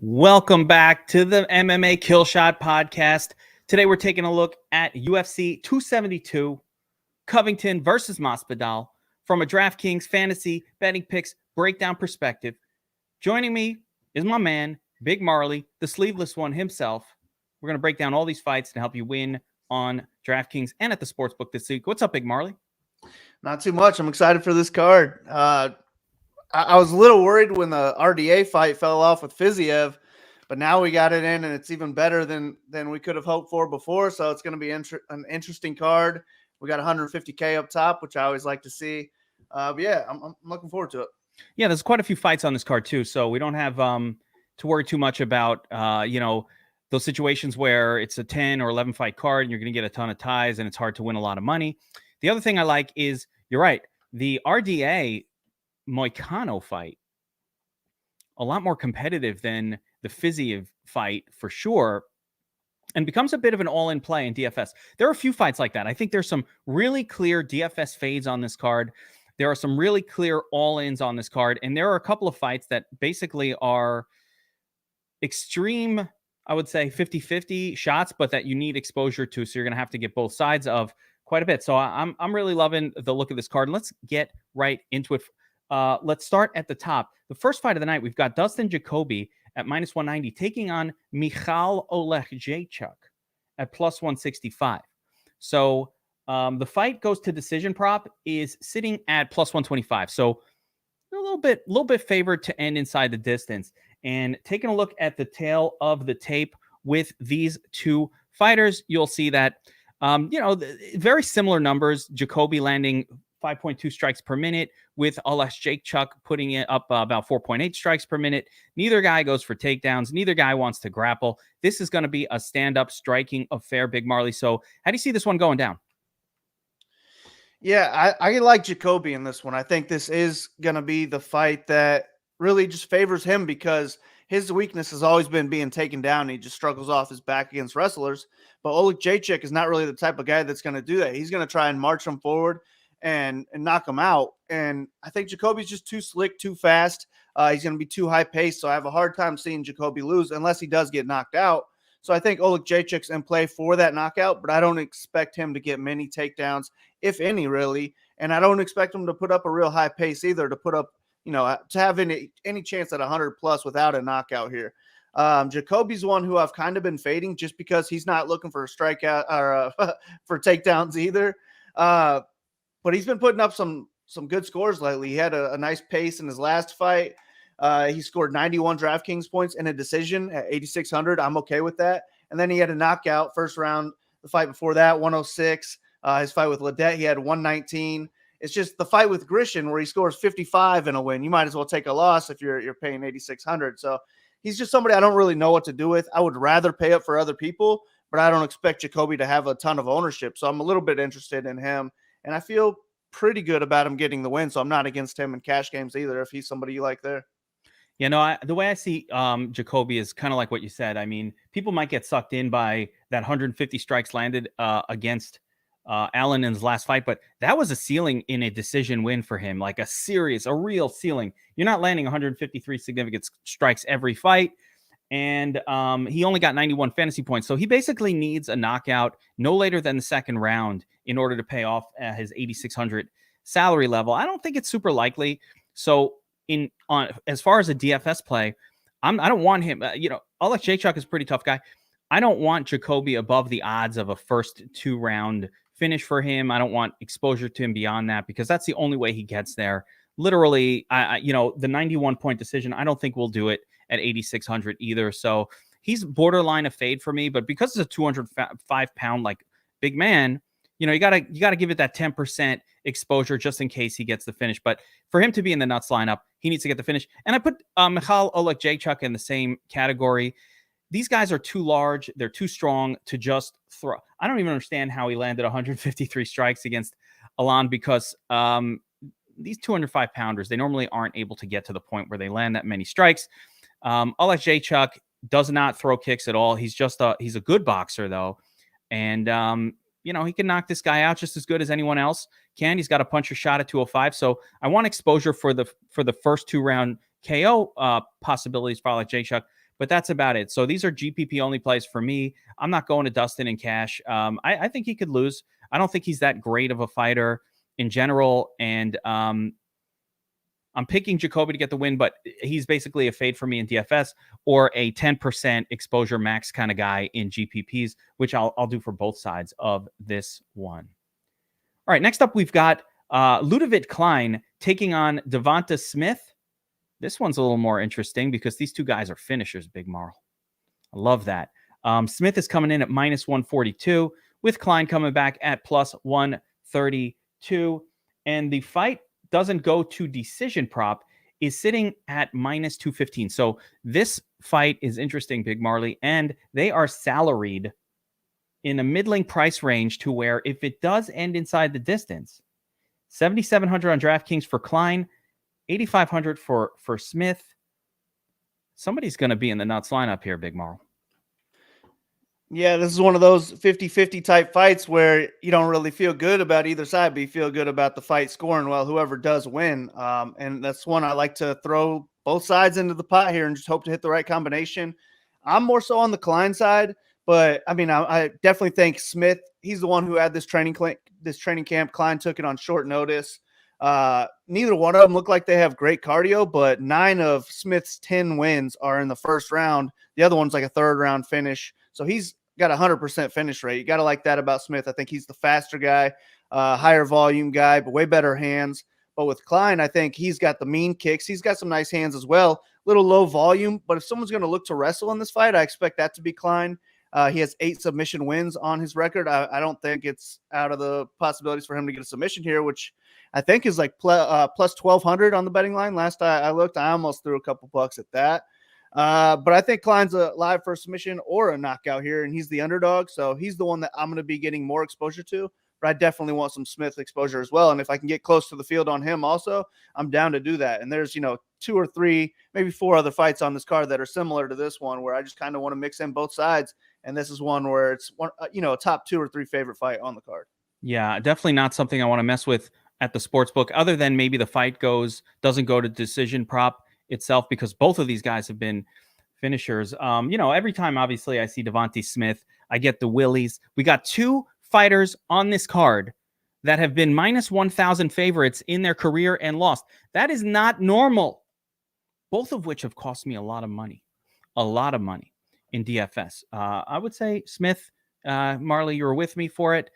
Welcome back to the MMA Killshot Podcast. Today we're taking a look at UFC 272, Covington versus Masvidal from a Draftkings Fantasy Betting Picks breakdown perspective. Joining me is my man, Big Marley, the sleeveless one himself. We're going to break down all these fights and help you win on DraftKings and at the Sportsbook this week. What's up, Big Marley? Not too much. I'm excited for this card. I was a little worried when the RDA fight fell off with Fiziev, but now we got it in, and it's even better than we could have hoped for before. So it's going to be an interesting card. We got 150K up top, which I always like to see. But yeah, I'm looking forward to it. Yeah, there's quite a few fights on this card too, so we don't have to worry too much about those situations where it's a 10 or 11 fight card and you're going to get a ton of ties and it's hard to win a lot of money. The other thing I like is, you're right, the RDA Moicano fight, a lot more competitive than the Fiziev fight for sure, and becomes a bit of an all-in play in DFS. There are a few fights like that. I think there's some really clear DFS fades on this card. There are some really clear all-ins on this card, and there are a couple of fights that basically are extreme, I would say 50-50 shots, but that you need exposure to, so you're going to have to get both sides of quite a bit. So I'm really loving the look of this card. And let's get right into it. Let's start at the top. The first fight of the night, we've got Dustin Jacoby at minus 190 taking on Michal Oleksiejczuk at plus 165. So the fight goes to decision prop is sitting at plus 125. So a little bit favored to end inside the distance. And taking a look at the tail of the tape with these two fighters, you'll see that very similar numbers. Jacoby landing 5.2 strikes per minute, with Oleksiejczuk putting it up about 4.8 strikes per minute. Neither guy goes for takedowns. Neither guy wants to grapple. This is going to be a stand-up striking affair, Big Marley. So how do you see this one going down? Yeah, I like Jacoby in this one. I think this is going to be the fight that really just favors him because his weakness has always been being taken down. He just struggles off his back against wrestlers. But Oleksiejczuk is not really the type of guy that's going to do that. He's going to try and march him forward and knock him out. And I think Jacoby's just too slick, too fast. He's going to be too high paced. So I have a hard time seeing Jacoby lose unless he does get knocked out. So I think Oleksiejczuk's in play for that knockout, but I don't expect him to get many takedowns, if any, really. And I don't expect him to put up a real high pace either, to put up, to have any chance at 100 plus without a knockout here. Jacoby's one who I've kind of been fading just because he's not looking for a strikeout or for takedowns either. But he's been putting up some good scores lately. He had a nice pace in his last fight. He scored 91 DraftKings points in a decision at 8,600. I'm okay with that. And then he had a knockout first round. The fight before that, 106. His fight with Ledet, he had 119. It's just the fight with Grishin where he scores 55 in a win. You might as well take a loss if you're paying 8,600. So he's just somebody I don't really know what to do with. I would rather pay up for other people, but I don't expect Jacoby to have a ton of ownership. So I'm a little bit interested in him. And I feel pretty good about him getting the win, so I'm not against him in cash games either if he's somebody you like there. Yeah, no, the way I see Jacoby is kind of like what you said. I mean, people might get sucked in by that 150 strikes landed against Allen in his last fight, but that was a ceiling in a decision win for him, like a real ceiling. You're not landing 153 significant strikes every fight. And he only got 91 fantasy points. So he basically needs a knockout no later than the second round in order to pay off his 8,600 salary level. I don't think it's super likely. So as far as a DFS play, I don't want him. Oleksiejczuk is a pretty tough guy. I don't want Jacoby above the odds of a first 2-round finish for him. I don't want exposure to him beyond that because that's the only way he gets there. Literally, the 91 point decision, I don't think we'll do it at 8,600 either. So he's borderline a fade for me, but because it's a 205 pound, like, big man, you gotta give it that 10% exposure just in case he gets the finish. But for him to be in the nuts lineup, he needs to get the finish. And I put Michal Oleksiejczuk in the same category. These guys are too large. They're too strong to just throw. I don't even understand how he landed 153 strikes against Alon because these 205 pounders, they normally aren't able to get to the point where they land that many strikes. Oleksiejczuk does not throw kicks at all. He's a good boxer though. And, he can knock this guy out just as good as anyone else can. He's got a puncher shot at 205. So I want exposure for the first 2-round KO possibilities for Oleksiejczuk. but that's about it. So these are GPP only plays for me. I'm not going to Dustin in cash. I think he could lose. I don't think he's that great of a fighter in general, and I'm picking Jacoby to get the win, but he's basically a fade for me in DFS or a 10% exposure max kind of guy in GPPs, which I'll do for both sides of this one. All right, next up, we've got Ludavid Klein taking on Devonta Smith. This one's a little more interesting because these two guys are finishers, Big Marl. I love that. Smith is coming in at minus 142 with Klein coming back at plus 132. And the fight doesn't go to decision prop, is sitting at minus 215. So this fight is interesting, Big Marley, and they are salaried in a middling price range to where if it does end inside the distance, 7,700 on DraftKings for Klein, 8,500 for Smith. Somebody's going to be in the nuts lineup here, Big Marl. Yeah, this is one of those 50-50 type fights where you don't really feel good about either side, but you feel good about the fight scoring well, whoever does win. And that's one I like to throw both sides into the pot here and just hope to hit the right combination. I'm more so on the Klein side, but I mean, I definitely think Smith, he's the one who had this training camp. Klein took it on short notice. Neither one of them look like they have great cardio, but 9 of Smith's 10 wins are in the first round. The other one's like a third round finish. So he's got a 100% finish rate. You got to like that about Smith. I think he's the faster guy, higher volume guy, but way better hands. But with Klein, I think he's got the mean kicks. He's got some nice hands as well. Little low volume, but if someone's going to look to wrestle in this fight, I expect that to be Klein. He has 8 submission wins on his record. I don't think it's out of the possibilities for him to get a submission here, which I think is like plus 1,200 on the betting line. Last I looked, I almost threw a couple bucks at that. But I think Klein's a live for a submission or a knockout here, and he's the underdog. So he's the one that I'm going to be getting more exposure to. But I definitely want some Smith exposure as well. And if I can get close to the field on him also, I'm down to do that. And there's, 2 or 3, maybe 4 other fights on this card that are similar to this one where I just kind of want to mix in both sides. And this is one where it's one, a top 2 or 3 favorite fight on the card. Yeah, definitely not something I want to mess with at the sports book, other than maybe the fight doesn't go to decision prop itself, because both of these guys have been finishers. Every time, obviously, I see Devonta Smith, I get the willies. We got 2 fighters on this card that have been minus 1,000 favorites in their career and lost. That is not normal. Both of which have cost me a lot of money in DFS. I would say Smith, Marley, you were with me for it.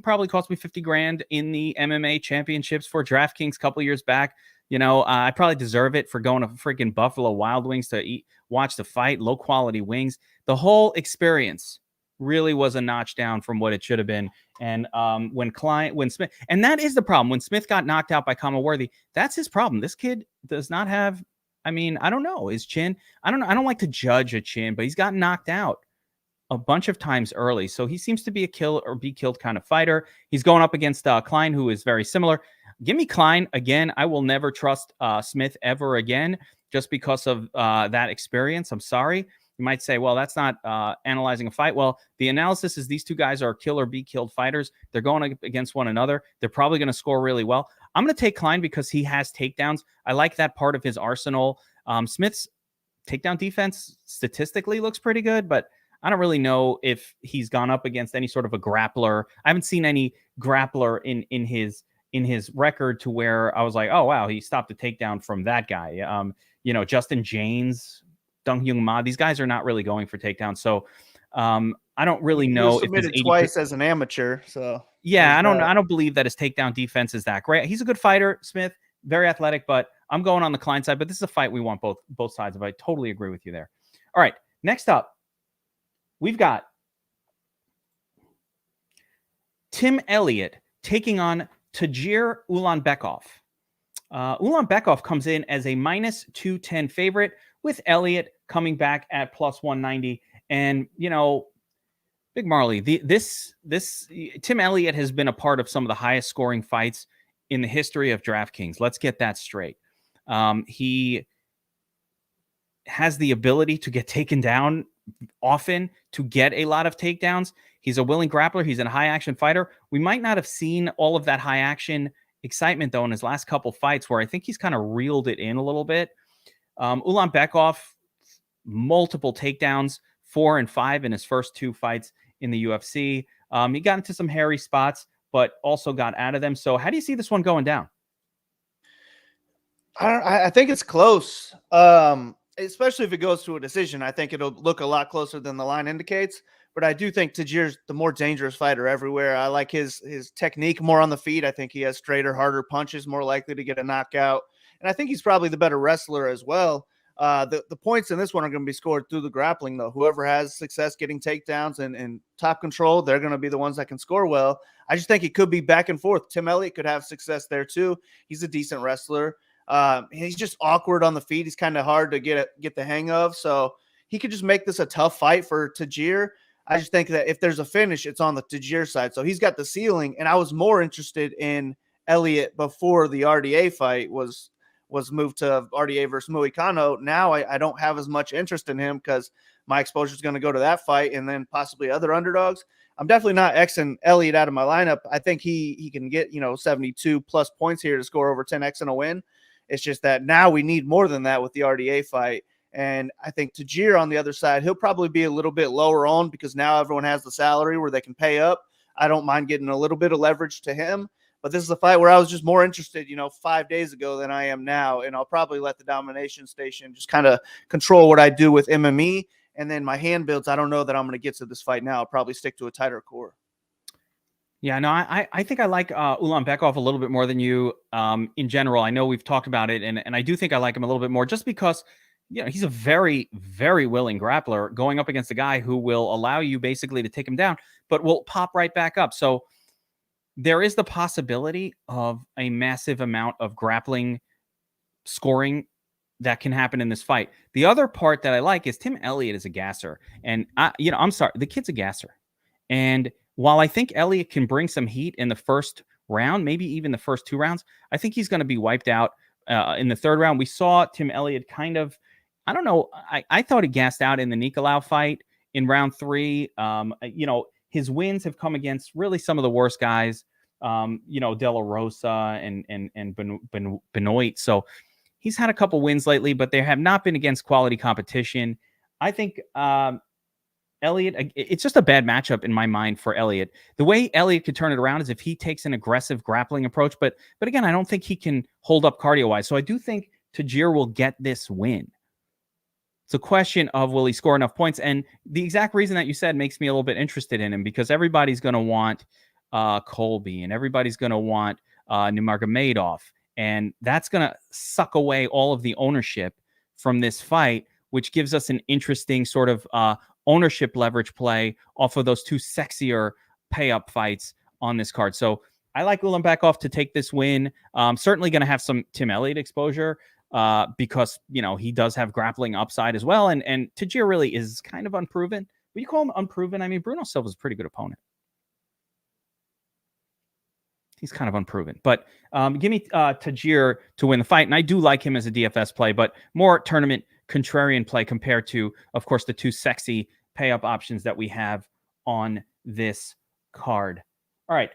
Probably cost me 50 grand in the MMA championships for DraftKings a couple years back. I probably deserve it for going to freaking Buffalo Wild Wings to watch the fight, low quality wings. The whole experience really was a notch down from what it should have been. And when Smith, and that is the problem. When Smith got knocked out by Kama Worthy, that's his problem. This kid does not have, I don't know, his chin. I don't know. I don't like to judge a chin, but he's gotten knocked out a bunch of times early. So he seems to be a kill or be killed kind of fighter. He's going up against Klein, who is very similar. Give me Klein again. I will never trust Smith ever again just because of that experience. I'm sorry. You might say, well, that's not analyzing a fight. Well, the analysis is these two guys are kill or be killed fighters. They're going against one another. They're probably going to score really well. I'm going to take Klein because he has takedowns. I like that part of his arsenal. Smith's takedown defense statistically looks pretty good, but I don't really know if he's gone up against any sort of a grappler. I haven't seen any grappler in his record to where I was like, oh, wow, he stopped a takedown from that guy. Justin James, Dong Hyung Ma, these guys are not really going for takedowns. So I don't really know. He was submitted twice as an amateur. So yeah, I don't believe that his takedown defense is that great. He's a good fighter, Smith, very athletic, but I'm going on the Klein side. But this is a fight we want both sides of. I totally agree with you there. All right, next up, we've got Tim Elliott taking on Tagir Ulanbekov. Ulanbekov comes in as a minus 210 favorite, with Elliott coming back at plus 190. And, Big Marley, this Tim Elliott has been a part of some of the highest scoring fights in the history of DraftKings. Let's get that straight. He has the ability to get taken down often, to get a lot of takedowns. He's a willing grappler. He's a high action fighter. We might not have seen all of that high action excitement though in his last couple fights, where I think he's kind of reeled it in a little bit. Ulanbekov, multiple takedowns, 4 and 5 in his first 2 fights in the UFC. He got into some hairy spots, but also got out of them. So how do you see this one going down? I think it's close. Especially if it goes to a decision. I think it'll look a lot closer than the line indicates. But I do think Tajir's the more dangerous fighter everywhere. I like his technique more on the feet. I think he has straighter, harder punches, more likely to get a knockout. And I think he's probably the better wrestler as well. The points in this one are going to be scored through the grappling, though. Whoever has success getting takedowns and top control, they're going to be the ones that can score well. I just think it could be back and forth. Tim Elliott could have success there, too. He's a decent wrestler. He's just awkward on the feet. He's kind of hard to get the hang of. So he could just make this a tough fight for Tajir. I just think that if there's a finish, it's on the Tajir side. So he's got the ceiling. And I was more interested in Elliott before the RDA fight was moved to RDA versus Moicano. Now I don't have as much interest in him because my exposure is going to go to that fight and then possibly other underdogs. I'm definitely not Xing Elliott out of my lineup. I think he can get 72 plus points here to score over 10x in a win. It's just that now we need more than that with the RDA fight. And I think Tajir on the other side, he'll probably be a little bit lower on because now everyone has the salary where they can pay up. I don't mind getting a little bit of leverage to him. But this is a fight where I was just more interested, 5 days ago than I am now. And I'll probably let the domination station just kind of control what I do with MME. And then my hand builds, I don't know that I'm going to get to this fight now. I'll probably stick to a tighter core. Yeah, no, I think I like Ulanbekov a little bit more than you in general. I know we've talked about it, and I do think I like him a little bit more just because he's a very, very willing grappler going up against a guy who will allow you basically to take him down, but will pop right back up. So there is the possibility of a massive amount of grappling scoring that can happen in this fight. The other part that I like is Tim Elliott is a gasser, and I'm sorry, the kid's a gasser, and while I think Elliott can bring some heat in the first round, maybe even the first 2 rounds, I think he's going to be wiped out in the 3rd round. We saw Tim Elliott kind of, I don't know, I thought he gassed out in the Nicolau fight in round 3. His wins have come against really some of the worst guys, De La Rosa and Benoit. So he's had a couple wins lately, but they have not been against quality competition. I think Elliott, it's just a bad matchup in my mind for Elliott. The way Elliott could turn it around is if he takes an aggressive grappling approach. But again, I don't think he can hold up cardio-wise. So I do think Tajir will get this win. It's a question of will he score enough points? And the exact reason that you said makes me a little bit interested in him because everybody's going to want Colby and everybody's going to want Nurmagomedov. And that's going to suck away all of the ownership from this fight, which gives us an interesting sort of ownership leverage play off of those 2 sexier pay-up fights on this card. So I like Ulanbekov to take this win. Certainly going to have some Tim Elliott exposure because, he does have grappling upside as well. And Tajir really is kind of unproven. Would you call him unproven? I mean, Bruno Silva's a pretty good opponent. He's kind of unproven. But give me Tajir to win the fight. And I do like him as a DFS play, but more tournament contrarian play compared to, of course, the 2 sexy pay-up options that we have on this card. All right.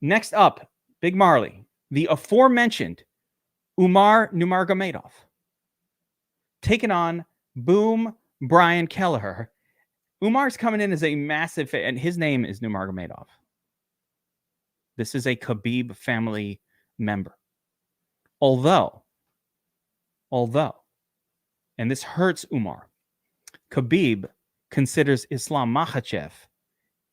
Next up, Big Marley, the aforementioned Umar Nurmagomedov, taking on Boom Brian Kelleher. Umar's coming in as a massive fan, and his name is Nurmagomedov. This is a Khabib family member. Although, and this hurts Umar, Khabib considers Islam Makhachev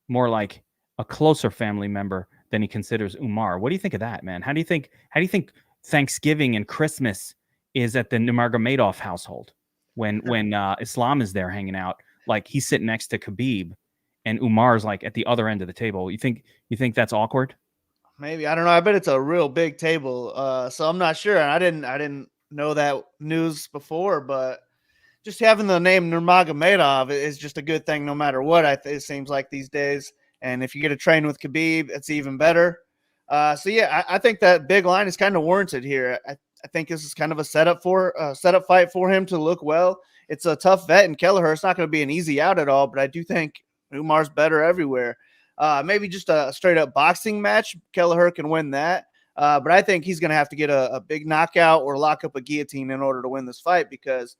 more like a closer family member than he considers Umar. What do you think of that, man? How do you think Thanksgiving and Christmas is at the Nurmagomedov household when Islam is there hanging out? Like he's sitting next to Khabib and Umar's like at the other end of the table. You think that's awkward? Maybe. I don't know. I bet it's a real big table. So I'm not sure. I didn't know that news before, but just having the name Nurmagomedov is just a good thing no matter what. It seems like these days. And if you get to train with Khabib, it's even better. I think that big line is kind of warranted here. I think this is kind of a setup fight for him to look well. It's a tough vet in Kelleher. It's not going to be an easy out at all, but I do think Umar's better everywhere. Maybe just a straight up boxing match. Kelleher can win that. But I think he's going to have to get a big knockout or lock up a guillotine in order to win this fight because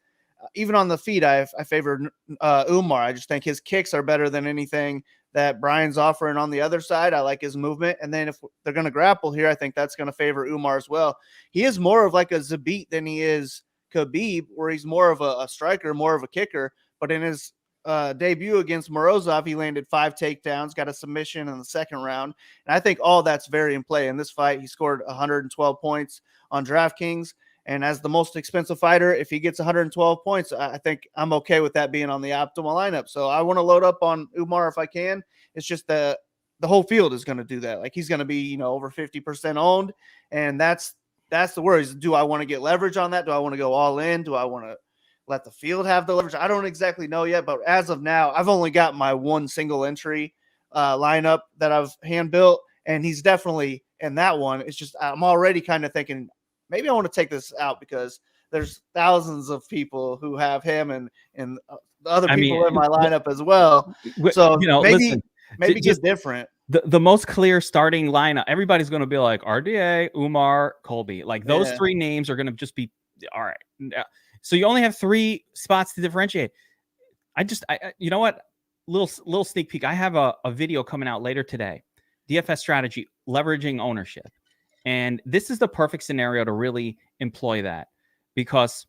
even on the feet, I favor Umar. I just think his kicks are better than anything that Brian's offering on the other side. I like his movement. And then if they're going to grapple here, I think that's going to favor Umar as well. He is more of like a Zabit than he is Khabib, where he's more of a striker, more of a kicker. But in his debut against Morozov, he landed 5 takedowns, got a submission in the second round. And I think all that's very in play in this fight. He scored 112 points on DraftKings. And as the most expensive fighter, if he gets 112 points, I think I'm okay with that being on the optimal lineup. So I want to load up on Umar if I can. It's just the whole field is going to do that. Like he's going to be, over 50% owned. And that's the worries. Do I want to get leverage on that? Do I want to go all in? Do I want to let the field have the leverage? I don't exactly know yet, but as of now, I've only got my one single entry lineup that I've hand built. And he's definitely in that one. It's just, I'm already kind of thinking, maybe I want to take this out because there's thousands of people who have him and the other people in my lineup as well. So maybe get different. The most clear starting lineup, everybody's going to be like RDA, Umar, Colby. Like those 3 names are going to just be all right. So you only have 3 spots to differentiate. You know what? Little sneak peek. I have a video coming out later today. DFS strategy, leveraging ownership. And this is the perfect scenario to really employ that because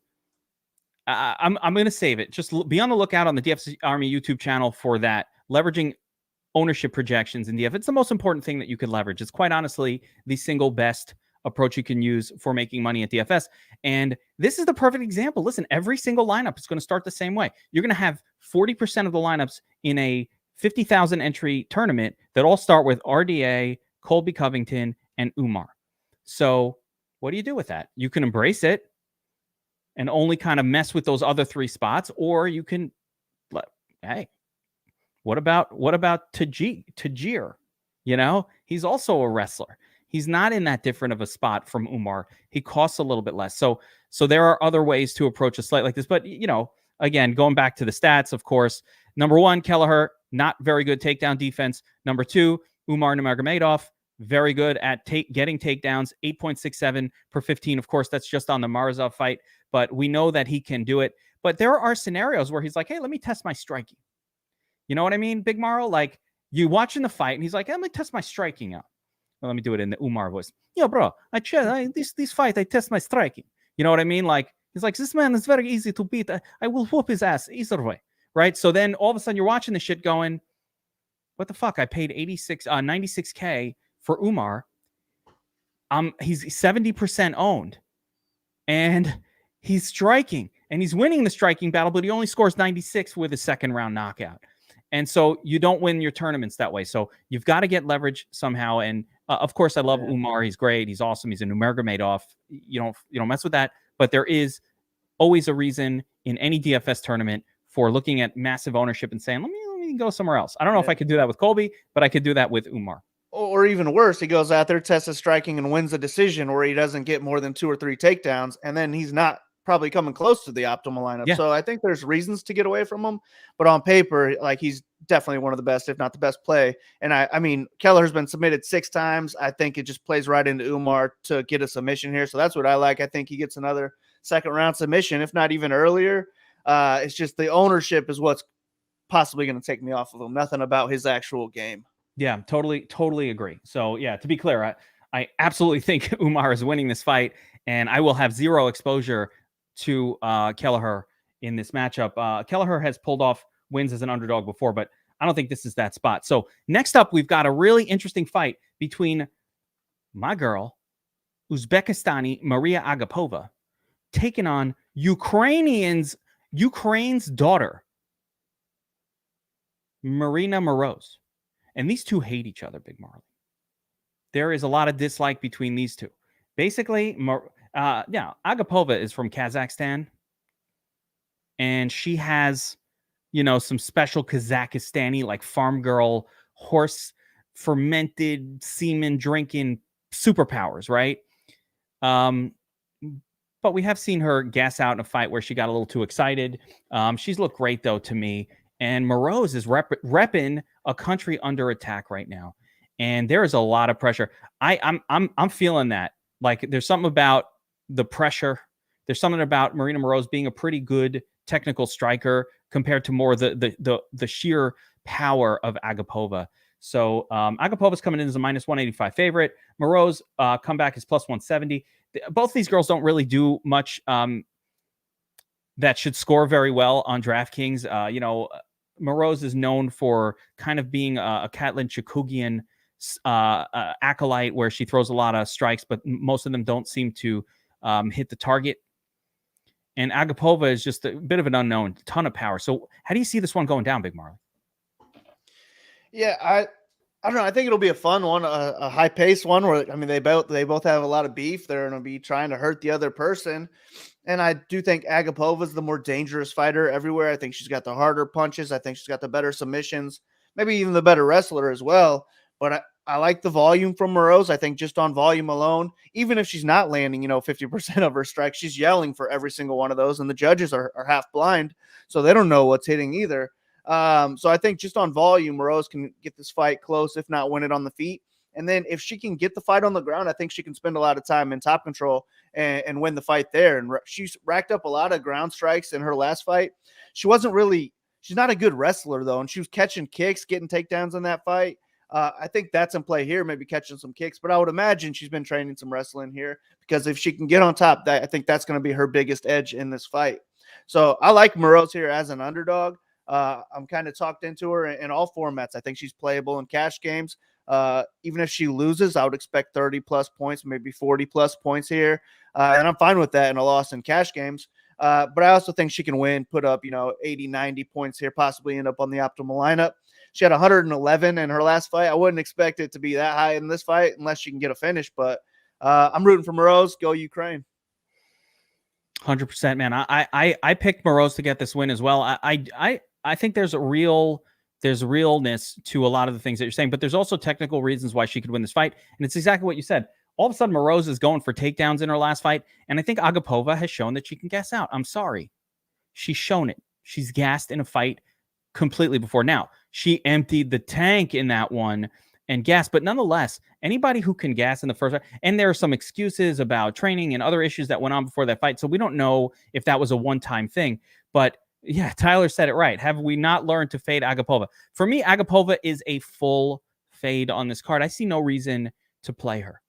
I'm going to save it. Just be on the lookout on the DFS Army YouTube channel for that. Leveraging ownership projections in DFS. It's the most important thing that you could leverage. It's quite honestly the single best approach you can use for making money at DFS. And this is the perfect example. Listen, every single lineup is going to start the same way. You're going to have 40% of the lineups in a 50,000 entry tournament that all start with RDA, Colby Covington, and Umar. So what do you do with that? You can embrace it and only kind of mess with those other 3 spots, or you can, hey, what about Tajir? He's also a wrestler. He's not in that different of a spot from Umar. He costs a little bit less. So there are other ways to approach a slate like this. But, again, going back to the stats, of course, number 1, Kelleher, not very good takedown defense. Number 2, Umar Nurmagomedov, very good at getting takedowns, 8.67 per 15. Of course, that's just on the Morozov fight, but we know that he can do it. But there are scenarios where he's like, hey, let me test my striking. You know what I mean, Big Marl? Like, you watching the fight, and he's like, hey, let me test my striking out. Well, let me do it in the Umar voice. Yeah, bro, this fight, I test my striking. You know what I mean? Like, he's like, this man is very easy to beat. I will whoop his ass either way, right? So then all of a sudden you're watching the shit going, what the fuck? I paid 96K for Umar. He's 70% owned, and he's striking, and he's winning the striking battle, but he only scores 96 with a second round knockout. And so you don't win your tournaments that way. So you've got to get leverage somehow. And of course, I love Umar. He's great. He's awesome. He's a Nurmagomedov. You don't mess with that. But there is always a reason in any DFS tournament for looking at massive ownership and saying, let me go somewhere else. I don't know if I could do that with Colby, but I could do that with Umar. Or even worse, he goes out there, tests his striking, and wins a decision where he doesn't get more than 2 or 3 takedowns, and then he's not probably coming close to the optimal lineup. Yeah. So I think there's reasons to get away from him, but on paper, like, he's definitely one of the best, if not the best play. And I mean, Kelleher's been submitted 6 times. I think it just plays right into Umar to get a submission here. So that's what I like. I think he gets another second round submission, if not even earlier. It's just the ownership is what's possibly going to take me off of him. Nothing about his actual game. Yeah, totally agree. So yeah, to be clear, I absolutely think Umar is winning this fight, and I will have zero exposure to Kelleher in this matchup. Kelleher has pulled off wins as an underdog before, but I don't think this is that spot. So next up, we've got a really interesting fight between my girl, Uzbekistani Maria Agapova, taking on Ukraine's daughter, Marina Moroz. And these two hate each other, Big Marley. There is a lot of dislike between these two. Basically, Agapova is from Kazakhstan, and she has, some special Kazakhstani, like, farm girl, horse fermented semen drinking superpowers, right? But we have seen her gas out in a fight where she got a little too excited. She's looked great, though, to me. And Moroz is repping a country under attack right now, and there is a lot of pressure. I'm feeling that. Like, there's something about the pressure. There's something about Marina Moroz being a pretty good technical striker compared to more the sheer power of Agapova. So Agapova's coming in as a minus 185 favorite. Moreau's comeback is plus 170. Both these girls don't really do much that should score very well on DraftKings. Moreau's is known for kind of being a Katlyn Chookagian acolyte, where she throws a lot of strikes, but most of them don't seem to hit the target. And Agapova is just a bit of an unknown, ton of power. So how do you see this one going down, Big Marley? Yeah, I don't know. I think it'll be a fun one, a high-paced one where, I mean, they both have a lot of beef. They're going to be trying to hurt the other person. And I do think Agapova's the more dangerous fighter everywhere. I think she's got the harder punches. I think she's got the better submissions, maybe even the better wrestler as well. But I like the volume from Moreau's. I think just on volume alone, even if she's not landing, 50% of her strikes, she's yelling for every single one of those. And the judges are half blind, so they don't know what's hitting either. So I think just on volume, Moreau's can get this fight close, if not win it on the feet. And then if she can get the fight on the ground, I think she can spend a lot of time in top control and win the fight there. And she's racked up a lot of ground strikes in her last fight. She's not a good wrestler, though, and she was catching kicks, getting takedowns in that fight. I think that's in play here, maybe catching some kicks. But I would imagine she's been training some wrestling here, because if she can get on top, I think that's going to be her biggest edge in this fight. So I like Moreau's here as an underdog. I'm kind of talked into her in all formats. I think she's playable in cash games. Even if she loses, I would expect 30-plus points, maybe 40-plus points here. And I'm fine with that in a loss in cash games. But I also think she can win, put up, 80, 90 points here, possibly end up on the optimal lineup. She had 111 in her last fight. I wouldn't expect it to be that high in this fight unless she can get a finish. But I'm rooting for Moreau's. Go Ukraine. 100%, man. I picked Moreau's to get this win as well. I think there's realness to a lot of the things that you're saying, but there's also technical reasons why she could win this fight. And it's exactly what you said. All of a sudden, Moreau's is going for takedowns in her last fight. And I think Agapova has shown that she can gas out. I'm sorry. She's shown it. She's gassed in a fight completely before. Now, she emptied the tank in that one and gassed. But nonetheless, anybody who can gas in the first fight, and there are some excuses about training and other issues that went on before that fight. So we don't know if that was a one-time thing. But yeah, Tyler said it right. Have we not learned to fade Agapova? For me, Agapova is a full fade on this card. I see no reason to play her.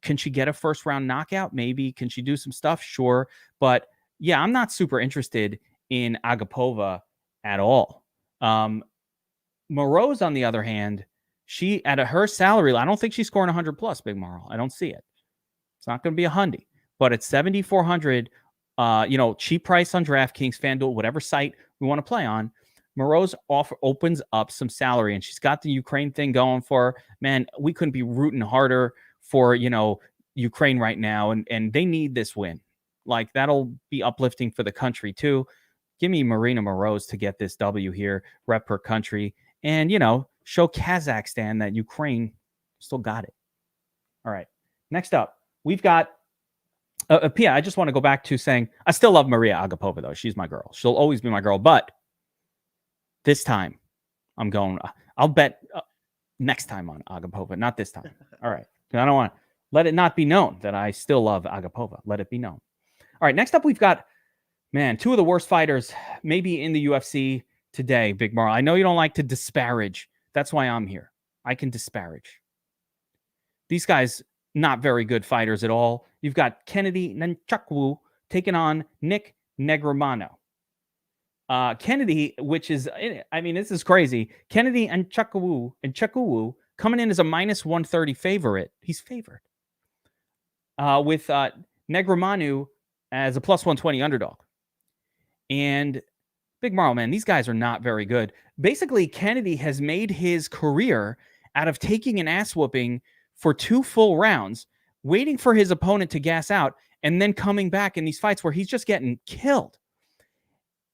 Can she get a first-round knockout? Maybe. Can she do some stuff? Sure. But yeah, I'm not super interested in Agapova at all. Moreau's, on the other hand, she, at her salary, I don't think she's scoring 100-plus, Big Marl. I don't see it. It's not going to be a hundy. But at 7,400, cheap price on DraftKings, FanDuel, whatever site we want to play on, Moreau's opens up some salary, and she's got the Ukraine thing going for her. Man, we couldn't be rooting harder for, Ukraine right now, and they need this win. Like, that'll be uplifting for the country too. Give me Marina Moreau's to get this W here, rep her country, and, show Kazakhstan that Ukraine still got it. All right. Next up, we've got Pia. I just want to go back to saying I still love Maria Agapova, though. She's my girl. She'll always be my girl. But this time, I'll bet next time on Agapova, not this time. All right. I don't want to let it not be known that I still love Agapova. Let it be known. All right. Next up, we've got, two of the worst fighters maybe in the UFC today, Big Mar. I know you don't like to disparage. That's why I'm here. I can disparage. These guys, not very good fighters at all. You've got Kennedy Nzechukwu taking on Nick Negromano. Kennedy, which is, this is crazy. Kennedy Nzechukwu coming in as a minus 130 favorite. He's favored. With Negromano as a plus 120 underdog. And Big Marl, man, these guys are not very good. Basically, Kennedy has made his career out of taking an ass whooping for 2 full rounds, waiting for his opponent to gas out, and then coming back in these fights where he's just getting killed.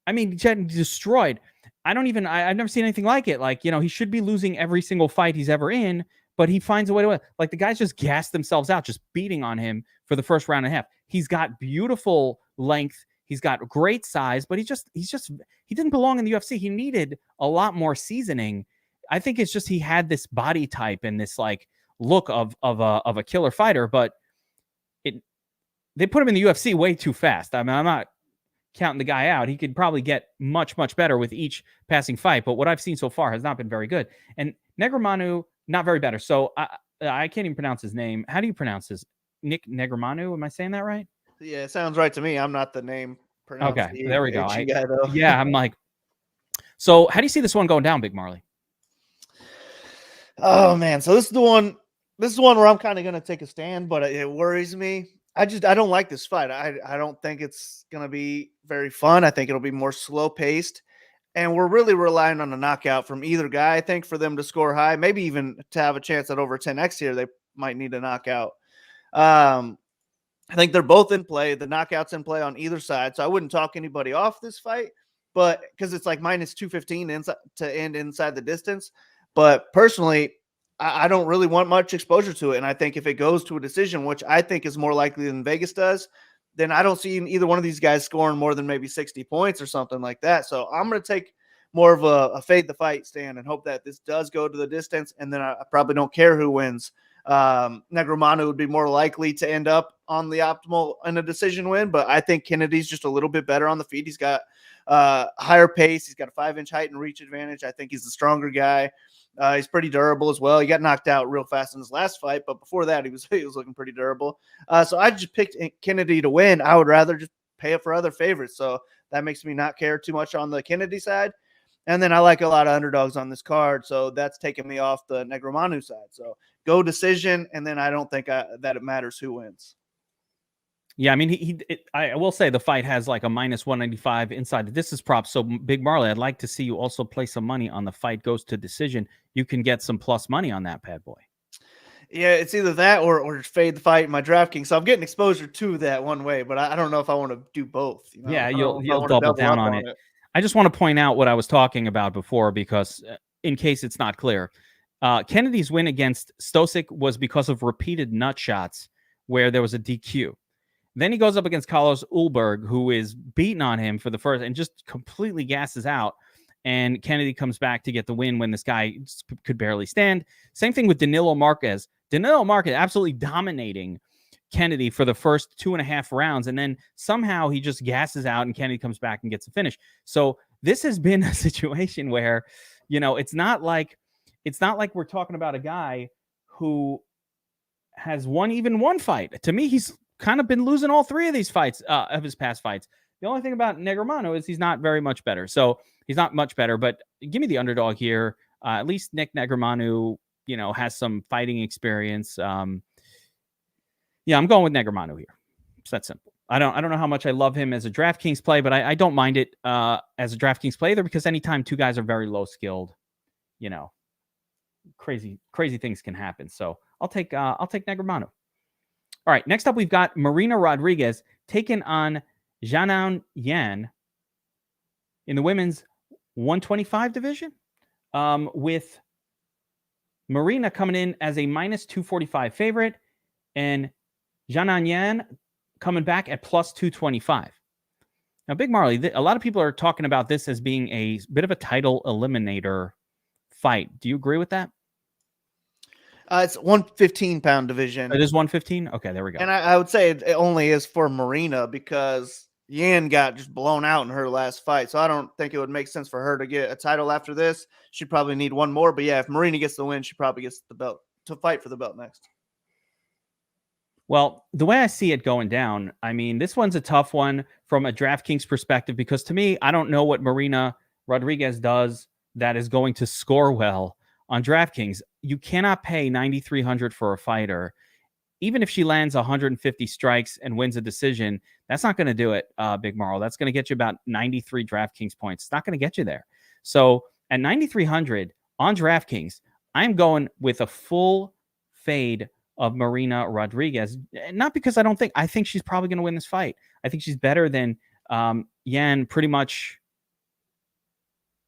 Getting destroyed. I've never seen anything like it. He should be losing every single fight he's ever in, but he finds a way to win. The guys just gas themselves out, just beating on him for the first round and a half. He's got beautiful length. He's got great size, but he didn't belong in the UFC. He needed a lot more seasoning. I think it's just he had this body type and this look of a killer fighter, but they put him in the UFC way too fast. I'm not counting the guy out. He could probably get much, much better with each passing fight. But what I've seen so far has not been very good. And Negramanu, not very better. So I can't even pronounce his name. How do you pronounce his? Nick Negramanu? Am I saying that right? Yeah, it sounds right to me. I'm not the name Okay, there we go. guy, though. Yeah, I'm like, so how do you see this one going down, Big Marley? Oh man, so this is the one where I'm kind of gonna take a stand, but it worries me. I don't like this fight. I don't think it's gonna be very fun. I think it'll be more slow paced, and we're really relying on a knockout from either guy. I think for them to score high, maybe even to have a chance at over 10x here, they might need a knockout. I think they're both in play. The knockout's in play on either side, so I wouldn't talk anybody off this fight, but because it's like minus 215 inside to end inside the distance. But personally, I don't really want much exposure to it. And I think if it goes to a decision, which I think is more likely than Vegas does, then I don't see either one of these guys scoring more than maybe 60 points or something like that. So I'm going to take more of a fade the fight stand and hope that this does go to the distance. And then I probably don't care who wins. Negramanu would be more likely to end up on the optimal in a decision win, but I think Kennedy's just a little bit better on the feet. He's got higher pace. He's got a 5-inch height and reach advantage. I think he's the stronger guy. He's pretty durable as well. He got knocked out real fast in his last fight, but before that, he was looking pretty durable. So I just picked Kennedy to win. I would rather just pay up for other favorites. So that makes me not care too much on the Kennedy side. And then I like a lot of underdogs on this card, so that's taking me off the Negramanu side. So go decision, and then I don't think that it matters who wins. Yeah, I mean, I will say the fight has like a minus 195 inside the distance prop. So, Big Marley, I'd like to see you also play some money on the fight goes to decision. You can get some plus money on that bad boy. Yeah, it's either that or fade the fight in my DraftKings. So I'm getting exposure to that one way, but I don't know if I want to do both. You know? Yeah, you'll double down on it. I just want to point out what I was talking about before because in case it's not clear, Kennedy's win against Stosic was because of repeated nut shots where there was a DQ. Then he goes up against Carlos Ulberg, who is beating on him for the first and just completely gasses out. And Kennedy comes back to get the win when this guy could barely stand. Same thing with Danilo Marquez. Danilo Marquez absolutely dominating Kennedy for the first 2.5 rounds. And then somehow he just gasses out and Kennedy comes back and gets a finish. So this has been a situation where, you know, it's not like we're talking about a guy who has won even one fight. To me, he's kind of been losing all three of these fights of his past fights. The only thing about Negramanu is he's not very much better. So he's not much better, but give me the underdog here. At least Nick Negramanu, you know, has some fighting experience. Yeah, I'm going with Negramanu here. It's that simple. I don't know how much I love him as a DraftKings play, but I don't mind it as a DraftKings play either because anytime two guys are very low skilled, you know, crazy things can happen. So I'll take Negramanu. All right, next up we've got Marina Rodriguez taking on Xiaonan Yan in the women's 125 division, with Marina coming in as a minus 245 favorite and Xiaonan Yan coming back at plus 225. Now, Big Marley, a lot of people are talking about this as being a bit of a title eliminator fight. Do you agree with that? It's 115-pound division. It is 115? Okay, there we go. And I would say it only is for Marina because Yan got just blown out in her last fight. So I don't think it would make sense for her to get a title after this. She'd probably need one more. But yeah, if Marina gets the win, she probably gets the belt to fight for the belt next. Well, the way I see it going down, I mean, this one's a tough one from a DraftKings perspective because to me, I don't know what Marina Rodriguez does that is going to score well on DraftKings. You cannot pay $9,300 for a fighter. Even if she lands 150 strikes and wins a decision, that's not going to do it, Big Marl. That's going to get you about 93 DraftKings points. It's not going to get you there. So at 9,300 on DraftKings, I'm going with a full fade of Marina Rodriguez. Not because I think she's probably going to win this fight. I think she's better than Yan pretty much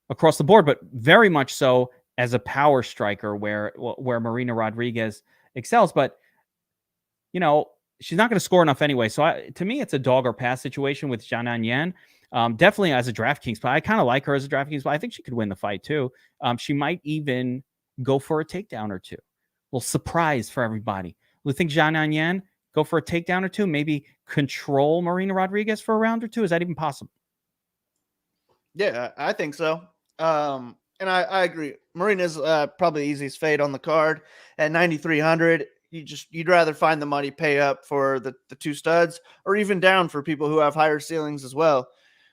across the board, but very much so as a power striker where Marina Rodriguez excels. But, you know, she's not going to score enough anyway. So to me, it's a dog or pass situation with Xiaonan Yan. Definitely as a DraftKings play. I kind of like her as a DraftKings play. I think she could win the fight too. She might even go for a takedown or two. Little surprise for everybody. We think Xiaonan Yan go for a takedown or two, maybe control Marina Rodriguez for a round or two. Is that even possible? Yeah, I think so. And I agree. Marina's probably the easiest fade on the card at 9,300. You'd rather find the money, pay up for the two studs, or even down for people who have higher ceilings as well.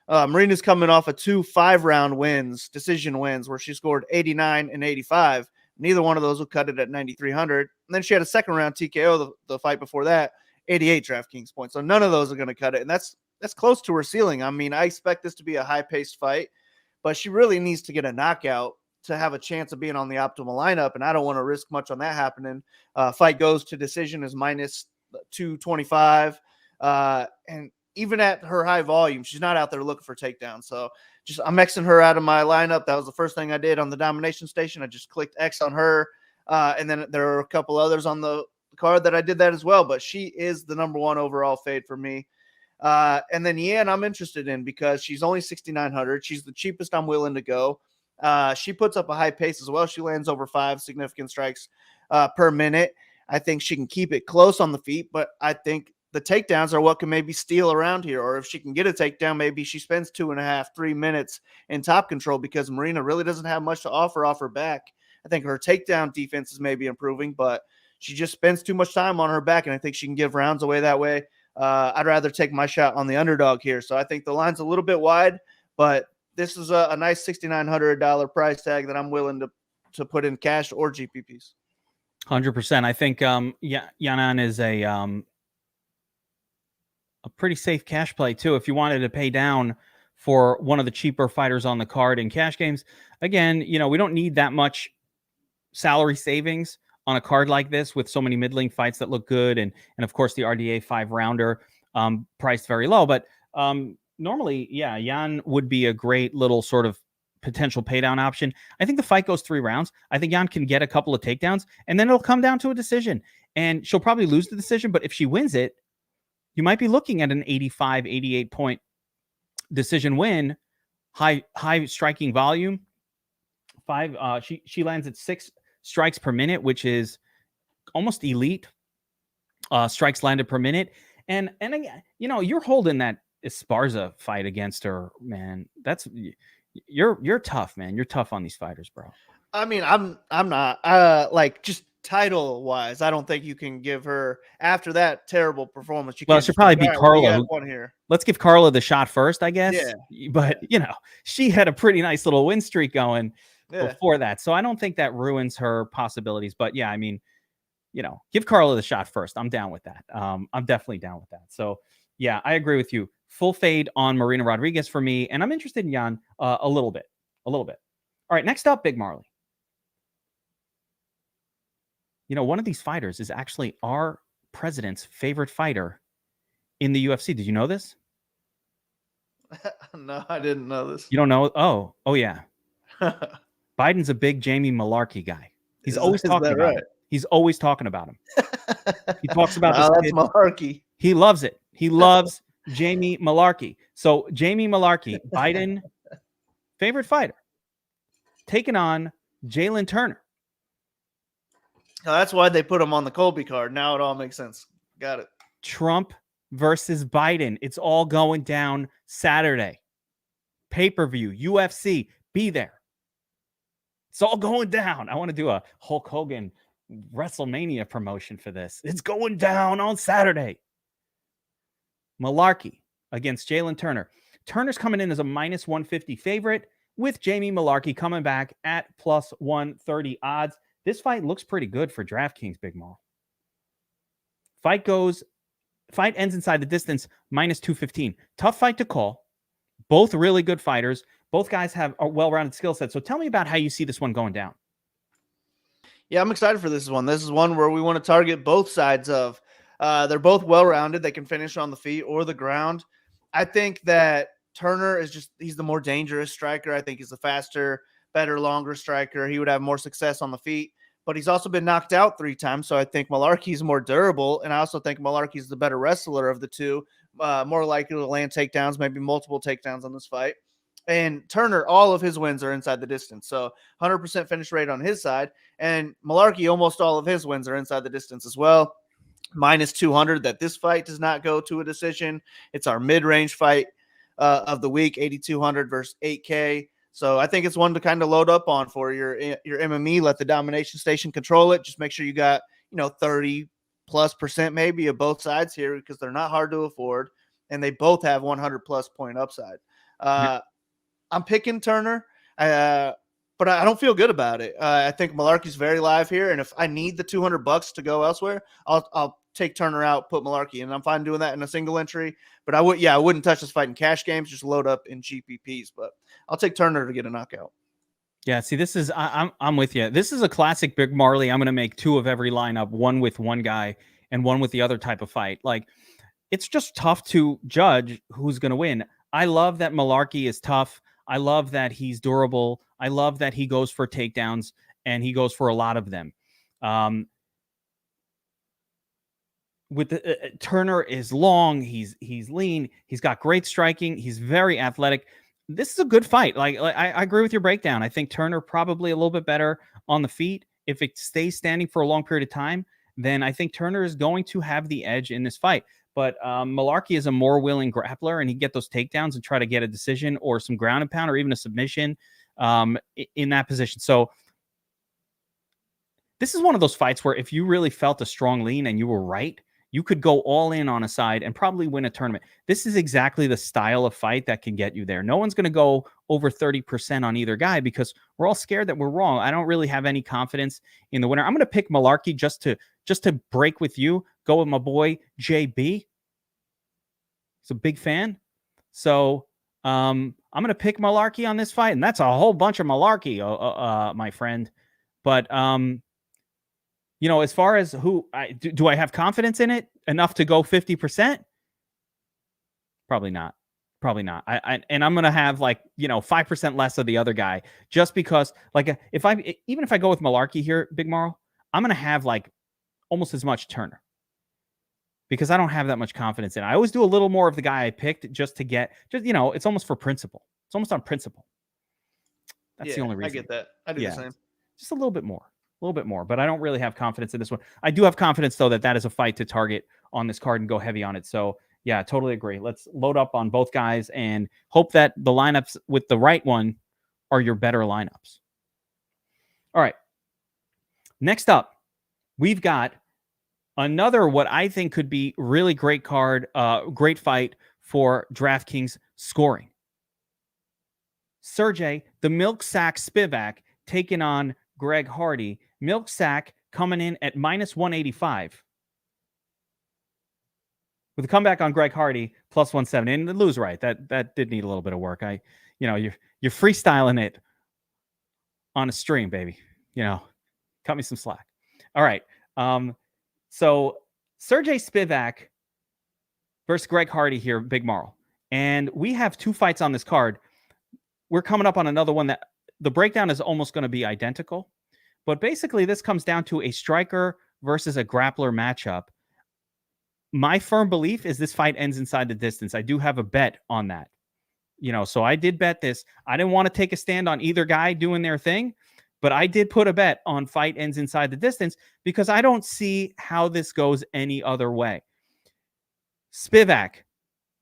Marina's coming off of 2 5-round wins, decision wins, where she scored 89 and 85. Neither one of those will cut it at 9,300. And then she had a second round TKO the fight before that, 88 DraftKings points. So none of those are going to cut it, and that's close to her ceiling. I mean, I expect this to be a high-paced fight, but she really needs to get a knockout to have a chance of being on the optimal lineup, and I don't want to risk much on that happening. Fight goes to decision is minus 225, and even at her high volume, she's not out there looking for takedowns. So I'm Xing her out of my lineup. That was the first thing I did on the domination station. I just clicked X on her, and then there are a couple others on the card that I did that as well, but she is the number one overall fade for me. And then Yan, I'm interested in because she's only 6,900. She's the cheapest I'm willing to go. She puts up a high pace as well. She lands over 5 significant strikes per minute. I think she can keep it close on the feet, but I think the takedowns are what can maybe steal around here. Or if she can get a takedown, maybe she spends 2.5, 3 minutes in top control because Marina really doesn't have much to offer off her back. I think her takedown defense is maybe improving, but she just spends too much time on her back, and I think she can give rounds away that way. I'd rather take my shot on the underdog here. So I think the line's a little bit wide, but this is a nice $6,900 price tag that I'm willing to put in cash or GPPs. 100%. I think Yanan is a pretty safe cash play too. If you wanted to pay down for one of the cheaper fighters on the card in cash games, again, we don't need that much salary savings on a card like this with so many middling fights that look good. And of course the RDA 5-rounder priced very low, but normally, Jan would be a great little sort of potential paydown option. I think the fight goes 3 rounds. I think Jan can get a couple of takedowns and then it'll come down to a decision, and she'll probably lose the decision. But if she wins it, you might be looking at an 85, 88 point decision win, high striking volume. She lands at 6 strikes per minute, which is almost elite strikes landed per minute. And again, you're holding that Esparza fight against her, man. That's you're tough, man. You're tough on these fighters, bro. I mean, I'm not like just title wise. I don't think you can give her after that terrible performance. Well, it should probably be Carla. One here. Let's give Carla the shot first, I guess. Yeah. But she had a pretty nice little win streak going before that, so I don't think that ruins her possibilities. But yeah, I mean, give Carla the shot first. I'm down with that. I'm definitely down with that. So yeah, I agree with you. Full fade on Marina Rodriguez for me, and I'm interested in Jan a little bit. All right, next up, Big Marley. One of these fighters is actually our president's favorite fighter in the UFC. Did you know this? No, I didn't know this. You don't know? Oh yeah. Biden's a big Jamie Malarkey guy. He's always talking about him. He's always talking about him. He talks about this. That's Malarkey. He loves it. He loves Jamie Malarkey. So Jamie Malarkey, Biden favorite fighter, taking on Jalen Turner. Oh, that's why they put him on the Colby card. Now it all makes sense. Got it. Trump versus Biden. It's all going down Saturday. Pay-per-view, UFC, be there. It's all going down. I want to do a Hulk Hogan WrestleMania promotion for this. It's going down on Saturday. Malarkey against Jalen Turner. Turner's coming in as a minus 150 favorite with Jamie Malarkey coming back at plus 130 odds. This fight looks pretty good for DraftKings, Big Mal. Fight ends inside the distance, minus 215. Tough fight to call. Both really good fighters. Both guys have a well-rounded skill set. So tell me about how you see this one going down. Yeah, I'm excited for this one. This is one where we want to target both sides of. They're both well-rounded. They can finish on the feet or the ground. I think that Turner he's the more dangerous striker. I think he's the faster, better, longer striker. He would have more success on the feet, but he's also been knocked out 3 times. So I think Malarkey's more durable. And I also think Malarkey's the better wrestler of the two, more likely to land takedowns, maybe multiple takedowns on this fight. And Turner, all of his wins are inside the distance. So 100% finish rate on his side. And Malarkey, almost all of his wins are inside the distance as well. Minus 200 that this fight does not go to a decision. It's our mid-range fight. of the week, 8,200 versus 8K. So I think it's one to kind of load up on for your MME. Let the domination station control it. Just make sure you got 30+% maybe of both sides here, because they're not hard to afford, and they both have 100+ point upside. I'm picking Turner, but I don't feel good about it. I think Malarkey's very live here, and if I need the $200 to go elsewhere, I'll take Turner out, put Malarkey, and I'm fine doing that in a single entry. But I wouldn't touch this fight in cash games. Just load up in GPPs. But I'll take Turner to get a knockout. Yeah, see, this is I'm with you. This is a classic Big Marley. I'm going to make two of every lineup, one with one guy and one with the other type of fight. Like, it's just tough to judge who's going to win. I love that Malarkey is tough. I love that he's durable. I love that he goes for takedowns, and he goes for a lot of them. With the, Turner is long. He's lean. He's got great striking. He's very athletic. This is a good fight. Like I agree with your breakdown. I think Turner probably a little bit better on the feet. If it stays standing for a long period of time, then I think Turner is going to have the edge in this fight. But Malarkey is a more willing grappler, and he get those takedowns and try to get a decision or some ground and pound or even a submission in that position. So this is one of those fights where if you really felt a strong lean and you were right, you could go all in on a side and probably win a tournament. This is exactly the style of fight that can get you there. No one's going to go over 30% on either guy because we're all scared that we're wrong. I don't really have any confidence in the winner. I'm going to pick Malarkey just to break with you. Go with my boy JB. He's a big fan. So I'm going to pick Malarkey on this fight, and that's a whole bunch of Malarkey, my friend. But as far as who do I have confidence in it enough to go 50%? Probably not. Probably not. And I'm going to have 5% less of the other guy just because if I go with Malarkey here, Big Marl, I'm going to have almost as much Turner because I don't have that much confidence in it. I always do a little more of the guy I picked just to get it's almost for principle. It's almost on principle. That's the only reason. I get that. I do the same. Just a little bit more. But I don't really have confidence in this one. I do have confidence, though, that is a fight to target on this card and go heavy on it. So, yeah, totally agree. Let's load up on both guys and hope that the lineups with the right one are your better lineups. All right. Next up, we've got another what I think could be really great card, great fight for DraftKings scoring. Sergey, the milk sack Spivak, taking on Greg Hardy. Milk sack coming in at -185. With a comeback on Greg Hardy, +170. And the lose right. That did need a little bit of work. You're freestyling it on a stream, baby. Cut me some slack. All right. So Sergey Spivak versus Greg Hardy here, Big Marl. And we have two fights on this card. We're coming up on another one that the breakdown is almost going to be identical. But basically, this comes down to a striker versus a grappler matchup. My firm belief is this fight ends inside the distance. I do have a bet on that. So I did bet this. I didn't want to take a stand on either guy doing their thing, but I did put a bet on fight ends inside the distance because I don't see how this goes any other way. Spivak,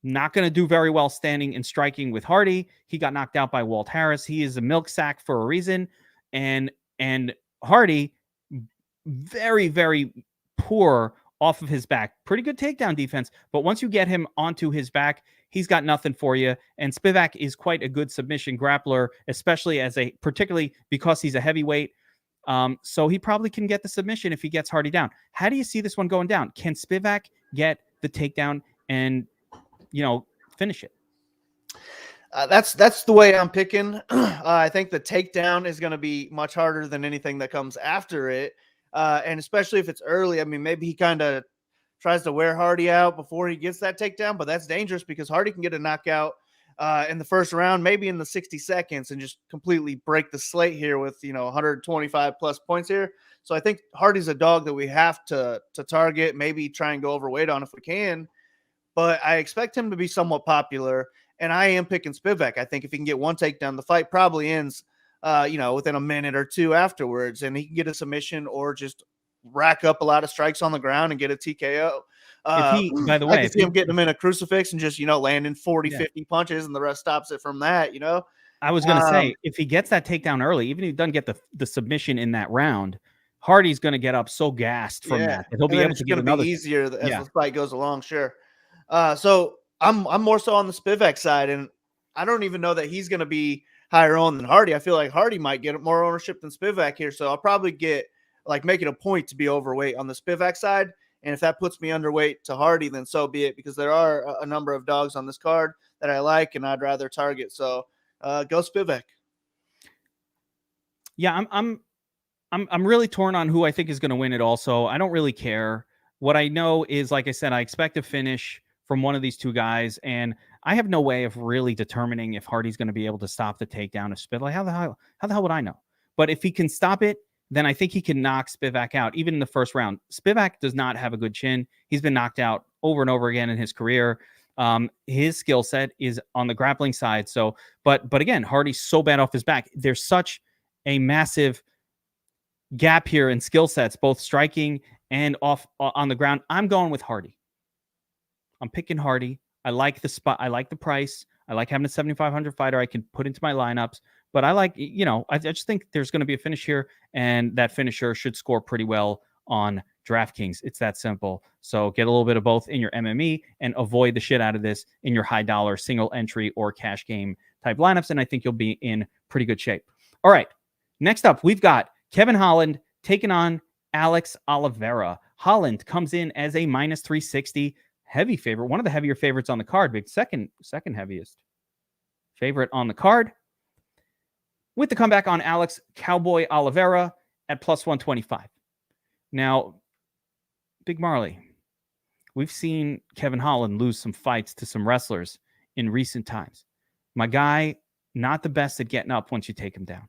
not going to do very well standing and striking with Hardy. He got knocked out by Walt Harris. He is a milk sack for a reason. And Hardy, very, very poor off of his back. Pretty good takedown defense. But once you get him onto his back, he's got nothing for you. And Spivak is quite a good submission grappler, especially particularly because he's a heavyweight. So he probably can get the submission if he gets Hardy down. How do you see this one going down? Can Spivak get the takedown and finish it? That's the way I'm picking. I think the takedown is going to be much harder than anything that comes after it. And especially if it's early. I mean, maybe he kind of tries to wear Hardy out before he gets that takedown, but that's dangerous because Hardy can get a knockout in the first round, maybe in the 60 seconds, and just completely break the slate here with 125+ points here. So I think Hardy's a dog that we have to target, maybe try and go overweight on if we can. But I expect him to be somewhat popular, and I am picking Spivak. I think if he can get one takedown, the fight probably ends, within a minute or two afterwards, and he can get a submission or just rack up a lot of strikes on the ground and get a TKO. If he, by the I way, can if see he, him getting him in a crucifix and just, landing 40, yeah, 50 punches, and the rest stops it from that, I was going to say, if he gets that takedown early, even if he doesn't get the submission in that round, Hardy's going to get up so gassed from Yeah, that he'll and be then able it's to get gonna be another. easier as Yeah. the fight goes along, sure. So I'm more so on the Spivak side, and I don't even know that he's gonna be higher owned than Hardy. I feel like Hardy might get more ownership than Spivak here, so I'll probably make it a point to be overweight on the Spivak side. And if that puts me underweight to Hardy, then so be it, because there are a number of dogs on this card that I like and I'd rather target. So go Spivak. Yeah, I'm really torn on who I think is going to win it also. I don't really care. What I know is, like I said, I expect a finish from one of these two guys, and I have no way of really determining if Hardy's going to be able to stop the takedown of Spivak. Like, how the hell would I know? But if he can stop it, then I think he can knock Spivak out, even in the first round. Spivak does not have a good chin. He's been knocked out over and over again in his career. His skill set is on the grappling side. So, but again, Hardy's so bad off his back. There's such a massive gap here in skill sets, both striking and off on the ground. I'm going with Hardy. I'm picking Hardy. I like the spot. I like the price. I like having a 7,500 fighter I can put into my lineups. But I like, I just think there's going to be a finish here, and that finisher should score pretty well on DraftKings. It's that simple. So get a little bit of both in your MME and avoid the shit out of this in your high dollar single entry or cash game type lineups, and I think you'll be in pretty good shape. All right. Next up, we've got Kevin Holland taking on Alex Oliveira. Holland comes in as a minus 360 heavy favorite, one of the heavier favorites on the card, big second heaviest favorite on the card, with the comeback on Alex Cowboy Oliveira at plus 125. Now, Big Marley, we've seen Kevin Holland lose some fights to some wrestlers in recent times. My guy, not the best at getting up once you take him down.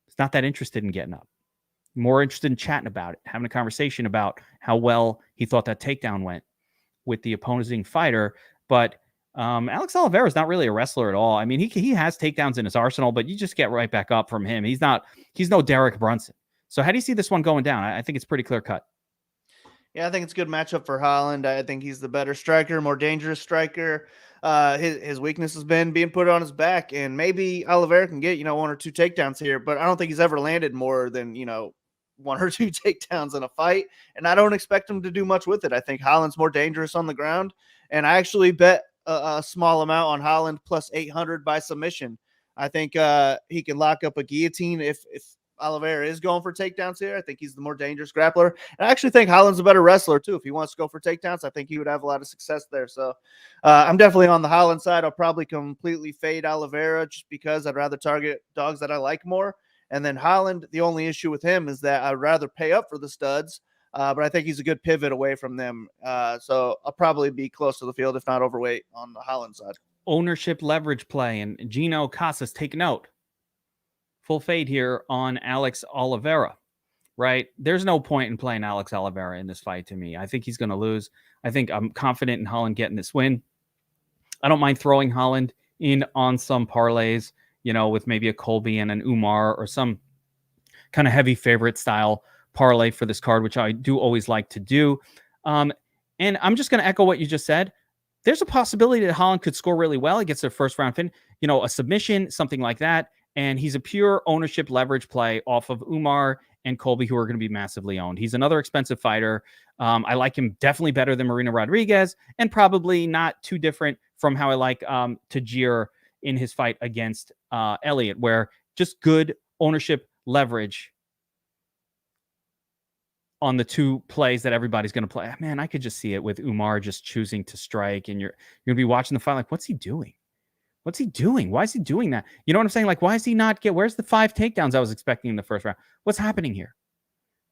He's not that interested in getting up. More interested in chatting about it, having a conversation about how well he thought that takedown went with the opposing fighter. But Alex Oliveira is not really a wrestler at all. I mean, he has takedowns in his arsenal, but you just get right back up from him. He's no Derek Brunson. So how do you see this one going down? I think it's pretty clear cut. Yeah, I think it's a good matchup for Holland. I think he's the better striker, more dangerous striker. His weakness has been being put on his back, and maybe Oliveira can get, one or two takedowns here, but I don't think he's ever landed more than, one or two takedowns in a fight, and I don't expect him to do much with it. I think Holland's more dangerous on the ground, and I actually bet a small amount on Holland plus 800 by submission. I think he can lock up a guillotine if Oliveira is going for takedowns here. I think he's the more dangerous grappler. And I actually think Holland's a better wrestler, too. If he wants to go for takedowns, I think he would have a lot of success there. So I'm definitely on the Holland side. I'll probably completely fade Oliveira just because I'd rather target dogs that I like more. And then Holland, the only issue with him is that I'd rather pay up for the studs, but I think he's a good pivot away from them. So I'll probably be close to the field, if not overweight, on the Holland side. Ownership leverage play, and Gino Casas, take note. Full fade here on Alex Oliveira, right? There's no point in playing Alex Oliveira in this fight to me. I think he's going to lose. I think I'm confident in Holland getting this win. I don't mind throwing Holland in on some parlays, with maybe a Colby and an Umar or some kind of heavy favorite style parlay for this card, which I do always like to do. And I'm just going to echo what you just said. There's a possibility that Holland could score really well. He gets their first round fin, a submission, something like that. And he's a pure ownership leverage play off of Umar and Colby, who are going to be massively owned. He's another expensive fighter. I like him definitely better than Marina Rodriguez, and probably not too different from how I like Tajir in his fight against Elliott, where just good ownership leverage on the two plays that everybody's going to play. Man, I could just see it with Umar just choosing to strike, and you're going to be watching the fight like, what's he doing? What's he doing? Why is he doing that? You know what I'm saying? Like, why is he not where's the 5 takedowns I was expecting in the first round? What's happening here?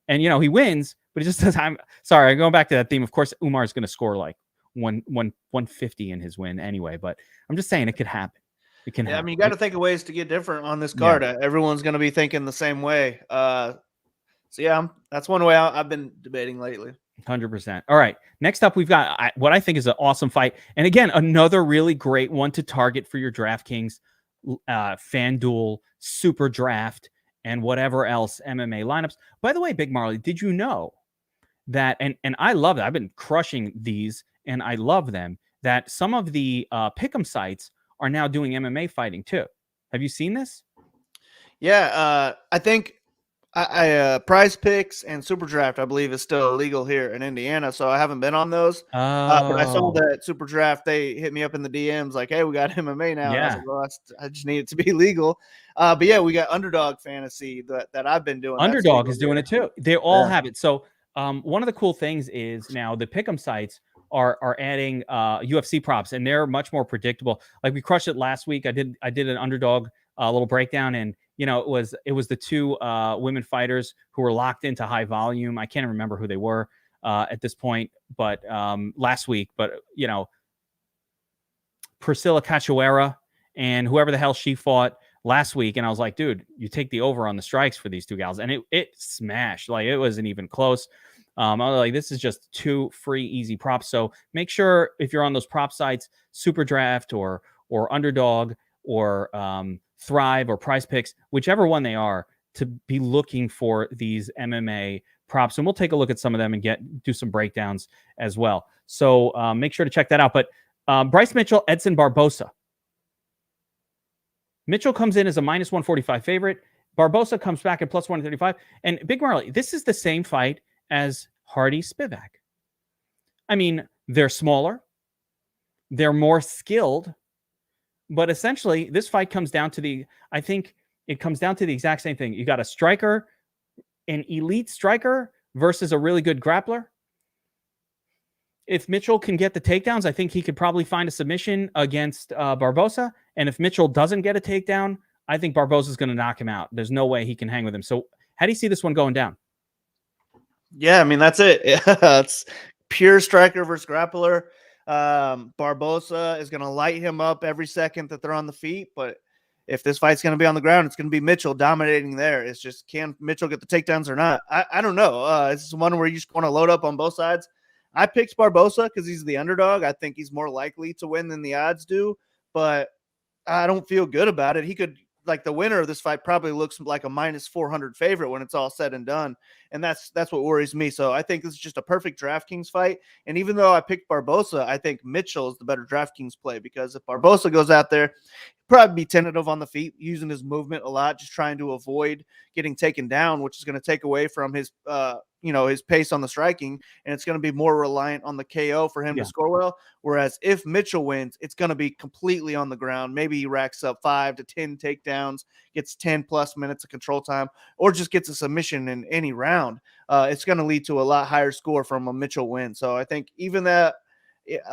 And, he wins, but he just says, I'm going back to that theme. Of course, Umar is going to score like 150 in his win anyway, but I'm just saying it could happen. It can happen. I mean, you got to think of ways to get different on this card. Yeah. Everyone's going to be thinking the same way. That's one way I've been debating lately. 100%. All right. Next up, we've got what I think is an awesome fight. And again, another really great one to target for your DraftKings, FanDuel, Super Draft, and whatever else MMA lineups. By the way, Big Marley, did you know that, and I love it. I've been crushing these, and I love them. That some of the pick'em sites are now doing MMA fighting too. Have you seen this? Yeah, I think Prize Picks and Super Draft, I believe, is still illegal here in Indiana, so I haven't been on those. But I saw Oh, that Super Draft, they hit me up in the DMs like, "Hey, we got MMA now." And I was yeah. like, "Well, I just need it to be legal." But yeah, we got Underdog Fantasy that I've been doing. That's Underdog legal is doing here. it too. They all Yeah. have it. So one of the cool things is now the pick'em sites are adding UFC props, and they're much more predictable. Like we crushed it last week. I did an Underdog little breakdown, and it was the two women fighters who were locked into high volume. I can't remember who they were at this point, but last week. But Priscilla Cachoeira and whoever the hell she fought last week, and I was like, dude, you take the over on the strikes for these two gals, and it smashed. Like, it wasn't even close. I was like, this is just two free easy props. So make sure if you're on those prop sites, Super Draft or Underdog or Thrive or Prize Picks, whichever one they are, to be looking for these MMA props, and we'll take a look at some of them and do some breakdowns as well. So make sure to check that out. But Bryce Mitchell, Edson Barbosa. Mitchell comes in as a minus 145 favorite. Barbosa comes back at plus 135. And Big Marley, this is the same fight as Hardy Spivak. I mean, they're smaller, they're more skilled, but essentially this fight comes down to I think it comes down to the exact same thing. You got a striker, an elite striker versus a really good grappler. If Mitchell can get the takedowns, I think he could probably find a submission against Barbosa. And if Mitchell doesn't get a takedown, I think Barbosa is going to knock him out. There's no way he can hang with him. So how do you see this one going down? Yeah, I mean, that's it. It's pure striker versus grappler. Barbosa is going to light him up every second that they're on the feet. But if this fight's going to be on the ground, it's going to be Mitchell dominating there. It's just, can Mitchell get the takedowns or not? I don't know. It's one where you just want to load up on both sides. I picked Barbosa because he's the underdog. I think he's more likely to win than the odds do, but I don't feel good about it. He could, like, the winner of this fight probably looks like a minus 400 favorite when it's all said and done. And that's what worries me. So I think this is just a perfect DraftKings fight. And even though I picked Barbosa, I think Mitchell is the better DraftKings play, because if Barbosa goes out there, he'll probably be tentative on the feet, using his movement a lot, just trying to avoid getting taken down, which is going to take away from his, his pace on the striking, and it's going to be more reliant on the KO for him to score well. Whereas if Mitchell wins, it's going to be completely on the ground. Maybe he racks up 5 to 10 takedowns, gets 10 plus minutes of control time, or just gets a submission in any round. It's going to lead to a lot higher score from a Mitchell win. So I think even though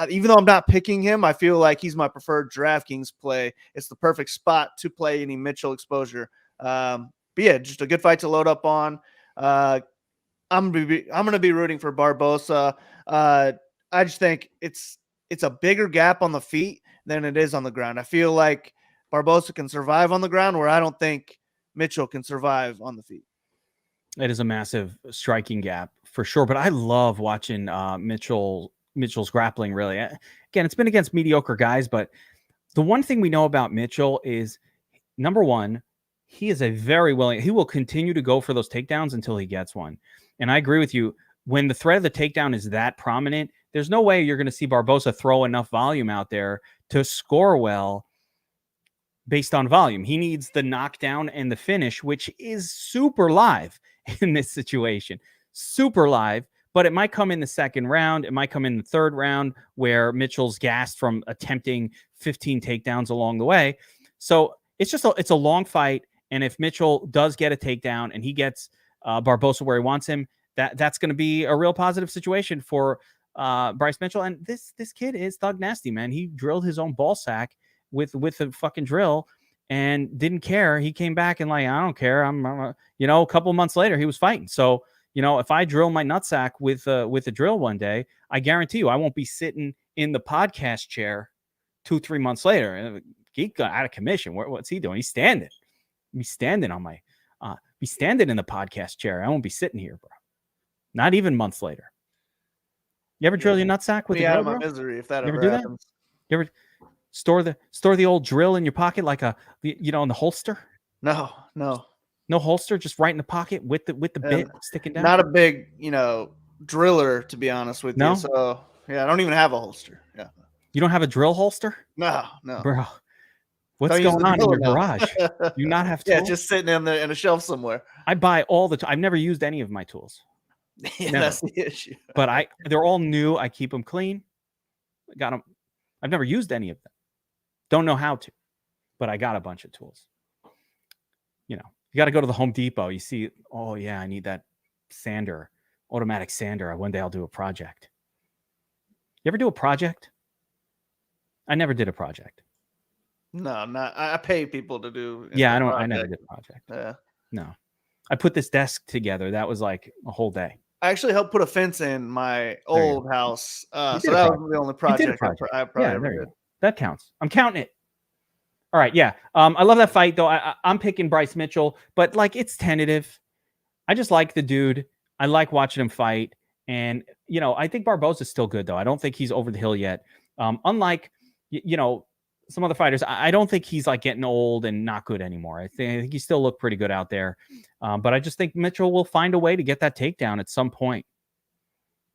I'm not picking him, I feel like he's my preferred DraftKings play. It's the perfect spot to play any Mitchell exposure. But yeah, just a good fight to load up on. I'm gonna be rooting for Barbosa. I just think it's a bigger gap on the feet than it is on the ground. I feel like Barbosa can survive on the ground, where I don't think Mitchell can survive on the feet. It is a massive striking gap for sure. But I love watching Mitchell's grappling. Really, again, it's been against mediocre guys, but the one thing we know about Mitchell is, number one, he is he will continue to go for those takedowns until he gets one. And I agree with you. When the threat of the takedown is that prominent, there's no way you're going to see Barbosa throw enough volume out there to score well based on volume. He needs the knockdown and the finish, which is super live in this situation. Super live, but it might come in the second round. It might come in the third round, where Mitchell's gassed from attempting 15 takedowns along the way. So it's a long fight. And if Mitchell does get a takedown and he gets Barbosa where he wants him, that's going to be a real positive situation for Bryce Mitchell. And this kid is thug nasty, man. He drilled his own ball sack with a fucking drill and didn't care. He came back and, like, I don't care. I'm a couple months later he was fighting. So, if I drill my nutsack with a drill one day, I guarantee you I won't be sitting in the podcast chair 2-3 months later. Geek got out of commission. What's he doing? He's standing. He's standing on my be standing in the podcast chair. I won't be sitting here, bro. Not even months later. You ever drill your nutsack with a drill, out of my bro? misery if that You ever do happens. That? You ever store the old drill in your pocket, like in the holster? No. No holster, just right in the pocket with the bit sticking down. Not a big, driller, to be honest with No? you. So yeah, I don't even have a holster. Yeah. You don't have a drill holster? No, no. Bro, what's Don't use going the on in driller your now. garage? Do you not have Yeah, tools? just sitting in a shelf somewhere. I buy all the time. I've never used any of my tools. Yeah, Never. that's the issue. But they're all new. I keep them clean. Got them. I've never used any of them. Don't know how to, but I got a bunch of tools. You got to go to the Home Depot. You see, oh yeah, I need that sander, automatic sander. One day I'll do a project. You ever do a project? I never did a project. No, not. I pay people to do. Yeah, I never did a project. Yeah. No. I put this desk together. That was like a whole day. I actually helped put a fence in my old house. So that was the only project I probably ever did. That counts. I'm counting it. All right. Yeah. I love that fight, though. I'm picking Bryce Mitchell, but like it's tentative. I just like the dude. I like watching him fight. And, I think Barbosa is still good, though. I don't think he's over the hill yet. Unlike, some other fighters, I don't think he's like getting old and not good anymore. I think he still looked pretty good out there. But I just think Mitchell will find a way to get that takedown at some point.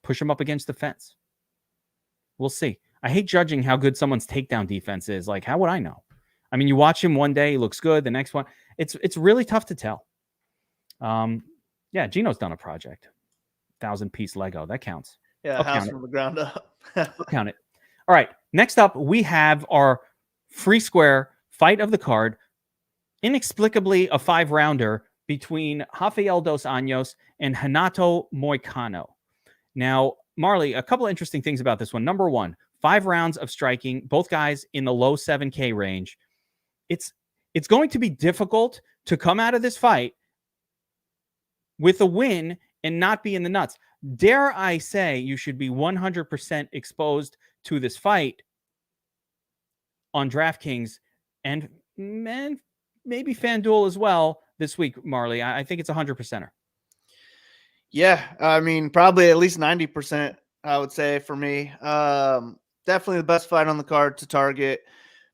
Push him up against the fence. We'll see. I hate judging how good someone's takedown defense is. Like, how would I know? I mean, you watch him one day, he looks good. The next one, it's really tough to tell. Yeah, Gino's done a project. 1,000-piece Lego. That counts. Yeah, house from the ground up. I'll count it. All right. Next up, we have our free square fight of the card. Inexplicably, a 5-rounder between Rafael dos Anjos and Renato Moicano. Now, Marley, a couple of interesting things about this one. Number one, 5 rounds of striking, both guys in the low 7K range. It's going to be difficult to come out of this fight with a win and not be in the nuts. Dare I say you should be 100% exposed to this fight on DraftKings and maybe FanDuel as well this week, Marley. I think it's 100%er. Yeah, I mean, probably at least 90%, I would say, for me. Definitely the best fight on the card to target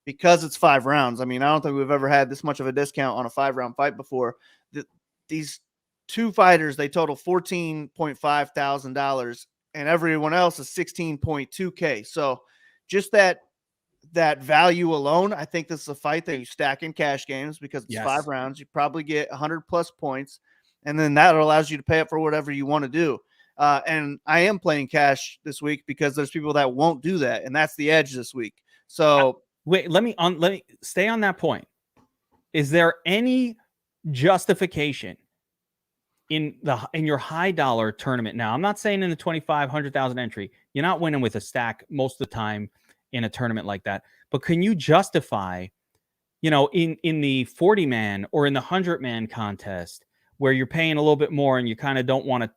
because it's 5 rounds. I mean, I don't think we've ever had this much of a discount on a 5-round fight before. These two fighters, they total $14.5 thousand, and everyone else is $16.2K. So just that value alone, I think this is a fight that you stack in cash games because it's 5 rounds. You probably get 100+ points, and then that allows you to pay up for whatever you want to do. And I am playing cash this week because there's people that won't do that, and that's the edge this week. So wait, let me stay on that point. Is there any justification in your high dollar tournament? Now, I'm not saying in the 25,000-100,000 entry, you're not winning with a stack most of the time in a tournament like that. But can you justify, in the 40-man or in the 100-man contest where you're paying a little bit more and you kind of don't want to,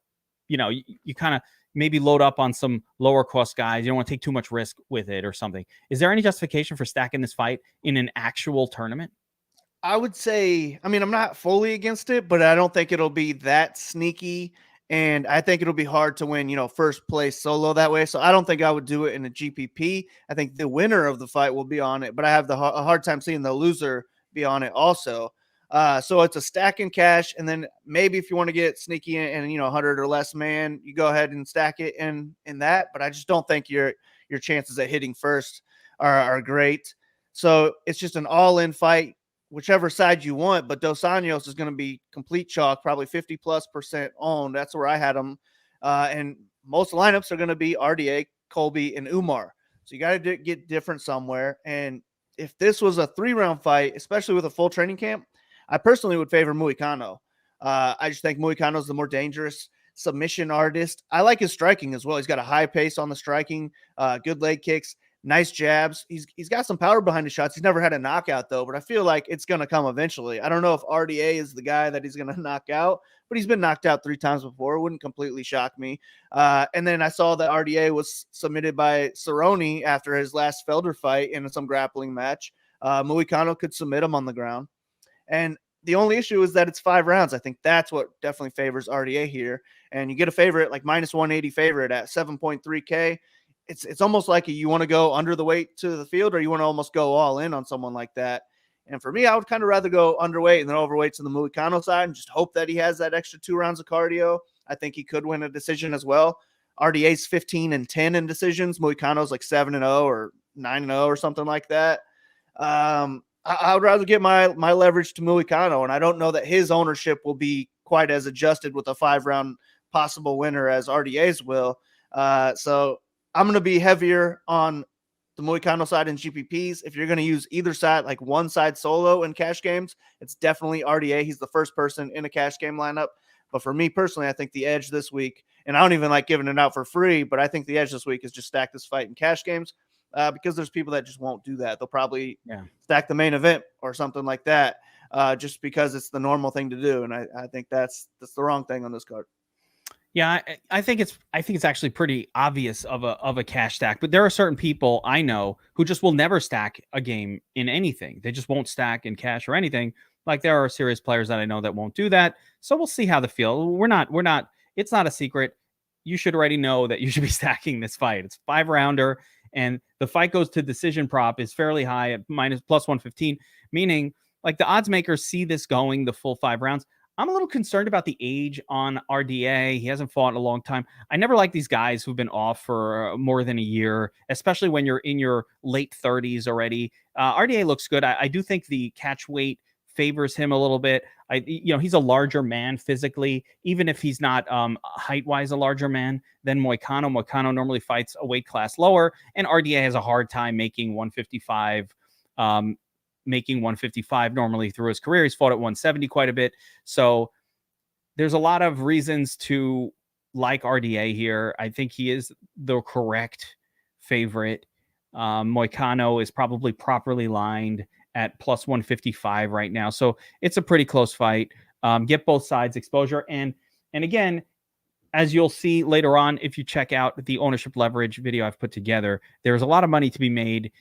you kind of maybe load up on some lower cost guys. You don't want to take too much risk with it or something. Is there any justification for stacking this fight in an actual tournament? I would say, I mean, I'm not fully against it, but I don't think it'll be that sneaky. And I think it'll be hard to win, first place solo that way. So I don't think I would do it in a GPP. I think the winner of the fight will be on it, but I have a hard time seeing the loser be on it also. So it's a stack in cash. And then maybe if you want to get sneaky and 100 or less man, you go ahead and stack it in that. But I just don't think your chances at hitting first are great. So it's just an all-in fight, whichever side you want, but Dos Anjos is going to be complete chalk, probably 50+% owned. That's where I had him. And most lineups are going to be RDA, Colby, and Umar. So you got to get different somewhere. And if this was a 3-round fight, especially with a full training camp, I personally would favor Moicano. I just think Moicano is the more dangerous submission artist. I like his striking as well. He's got a high pace on the striking, good leg kicks, nice jabs. He's got some power behind his shots. He's never had a knockout, though, but I feel like it's going to come eventually. I don't know if RDA is the guy that he's going to knock out, but he's been knocked out 3 times before. It wouldn't completely shock me. And then I saw that RDA was submitted by Cerrone after his last Felder fight in some grappling match. Moicano could submit him on the ground. And the only issue is that it's 5 rounds. I think that's what definitely favors RDA here. And you get a favorite, like minus 180 favorite at 7.3K. It's almost like you want to go under the weight to the field, or you want to almost go all in on someone like that. And for me, I would kind of rather go underweight and then overweight to the Moicano side and just hope that he has that extra 2 rounds of cardio. I think he could win a decision as well. RDA's 15-10 in decisions. Moicano's like 7-0 or 9-0 or something like that. I would rather get my leverage to Moicano, and I don't know that his ownership will be quite as adjusted with a 5-round possible winner as RDA's will. So I'm going to be heavier on the Moicano side in GPPs. If you're going to use either side, like one side solo in cash games, it's definitely RDA. He's the first person in a cash game lineup. But for me personally, I think the edge this week, and I don't even like giving it out for free, but I think the edge this week is just stack this fight in cash games. Because there's people that just won't do that. They'll probably stack the main event or something like that, just because it's the normal thing to do. And I think that's the wrong thing on this card. Yeah, I think it's actually pretty obvious of a cash stack, but there are certain people I know who just will never stack a game in anything. They just won't stack in cash or anything. Like there are serious players that I know that won't do that. So we'll see how they feel. We're not. It's not a secret. You should already know that you should be stacking this fight. It's 5-rounder. And the fight goes to decision prop is fairly high at plus 115, meaning like the odds makers see this going the full 5 rounds. I'm a little concerned about the age on RDA. He hasn't fought in a long time. I never like these guys who've been off for more than a year, especially when you're in your late 30s already. RDA looks good. I do think the catch weight favors him a little bit. He's a larger man physically, even if he's not height-wise a larger man than Moicano. Moicano normally fights a weight class lower, and RDA has a hard time making 155 normally through his career. He's fought at 170 quite a bit. So there's a lot of reasons to like RDA here. I think he is the correct favorite. Moicano is probably properly lined at plus 155 right now. So it's a pretty close fight. Get both sides exposure. And again, as you'll see later on, if you check out the ownership leverage video I've put together, there's a lot of money to be made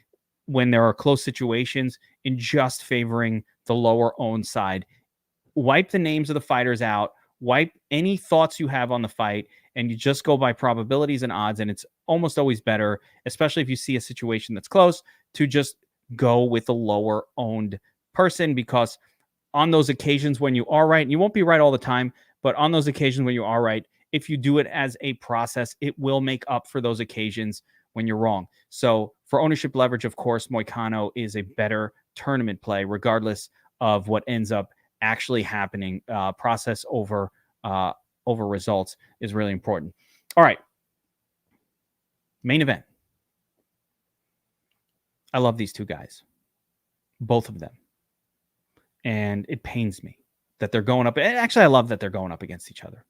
when there are close situations in just favoring the lower owned side. Wipe the names of the fighters out, wipe any thoughts you have on the fight, and you just go by probabilities and odds. And it's almost always better, especially if you see a situation that's close, to just go with the lower owned person, because on those occasions when you are right, and you won't be right all the time, but on those occasions when you are right, if you do it as a process, it will make up for those occasions when you're wrong. So for ownership leverage, of course, Moicano is a better tournament play, regardless of what ends up actually happening. Process over results is really important. All right. Main event. I love these two guys, both of them. And it pains me that they're going up. Actually, I love that they're going up against each other.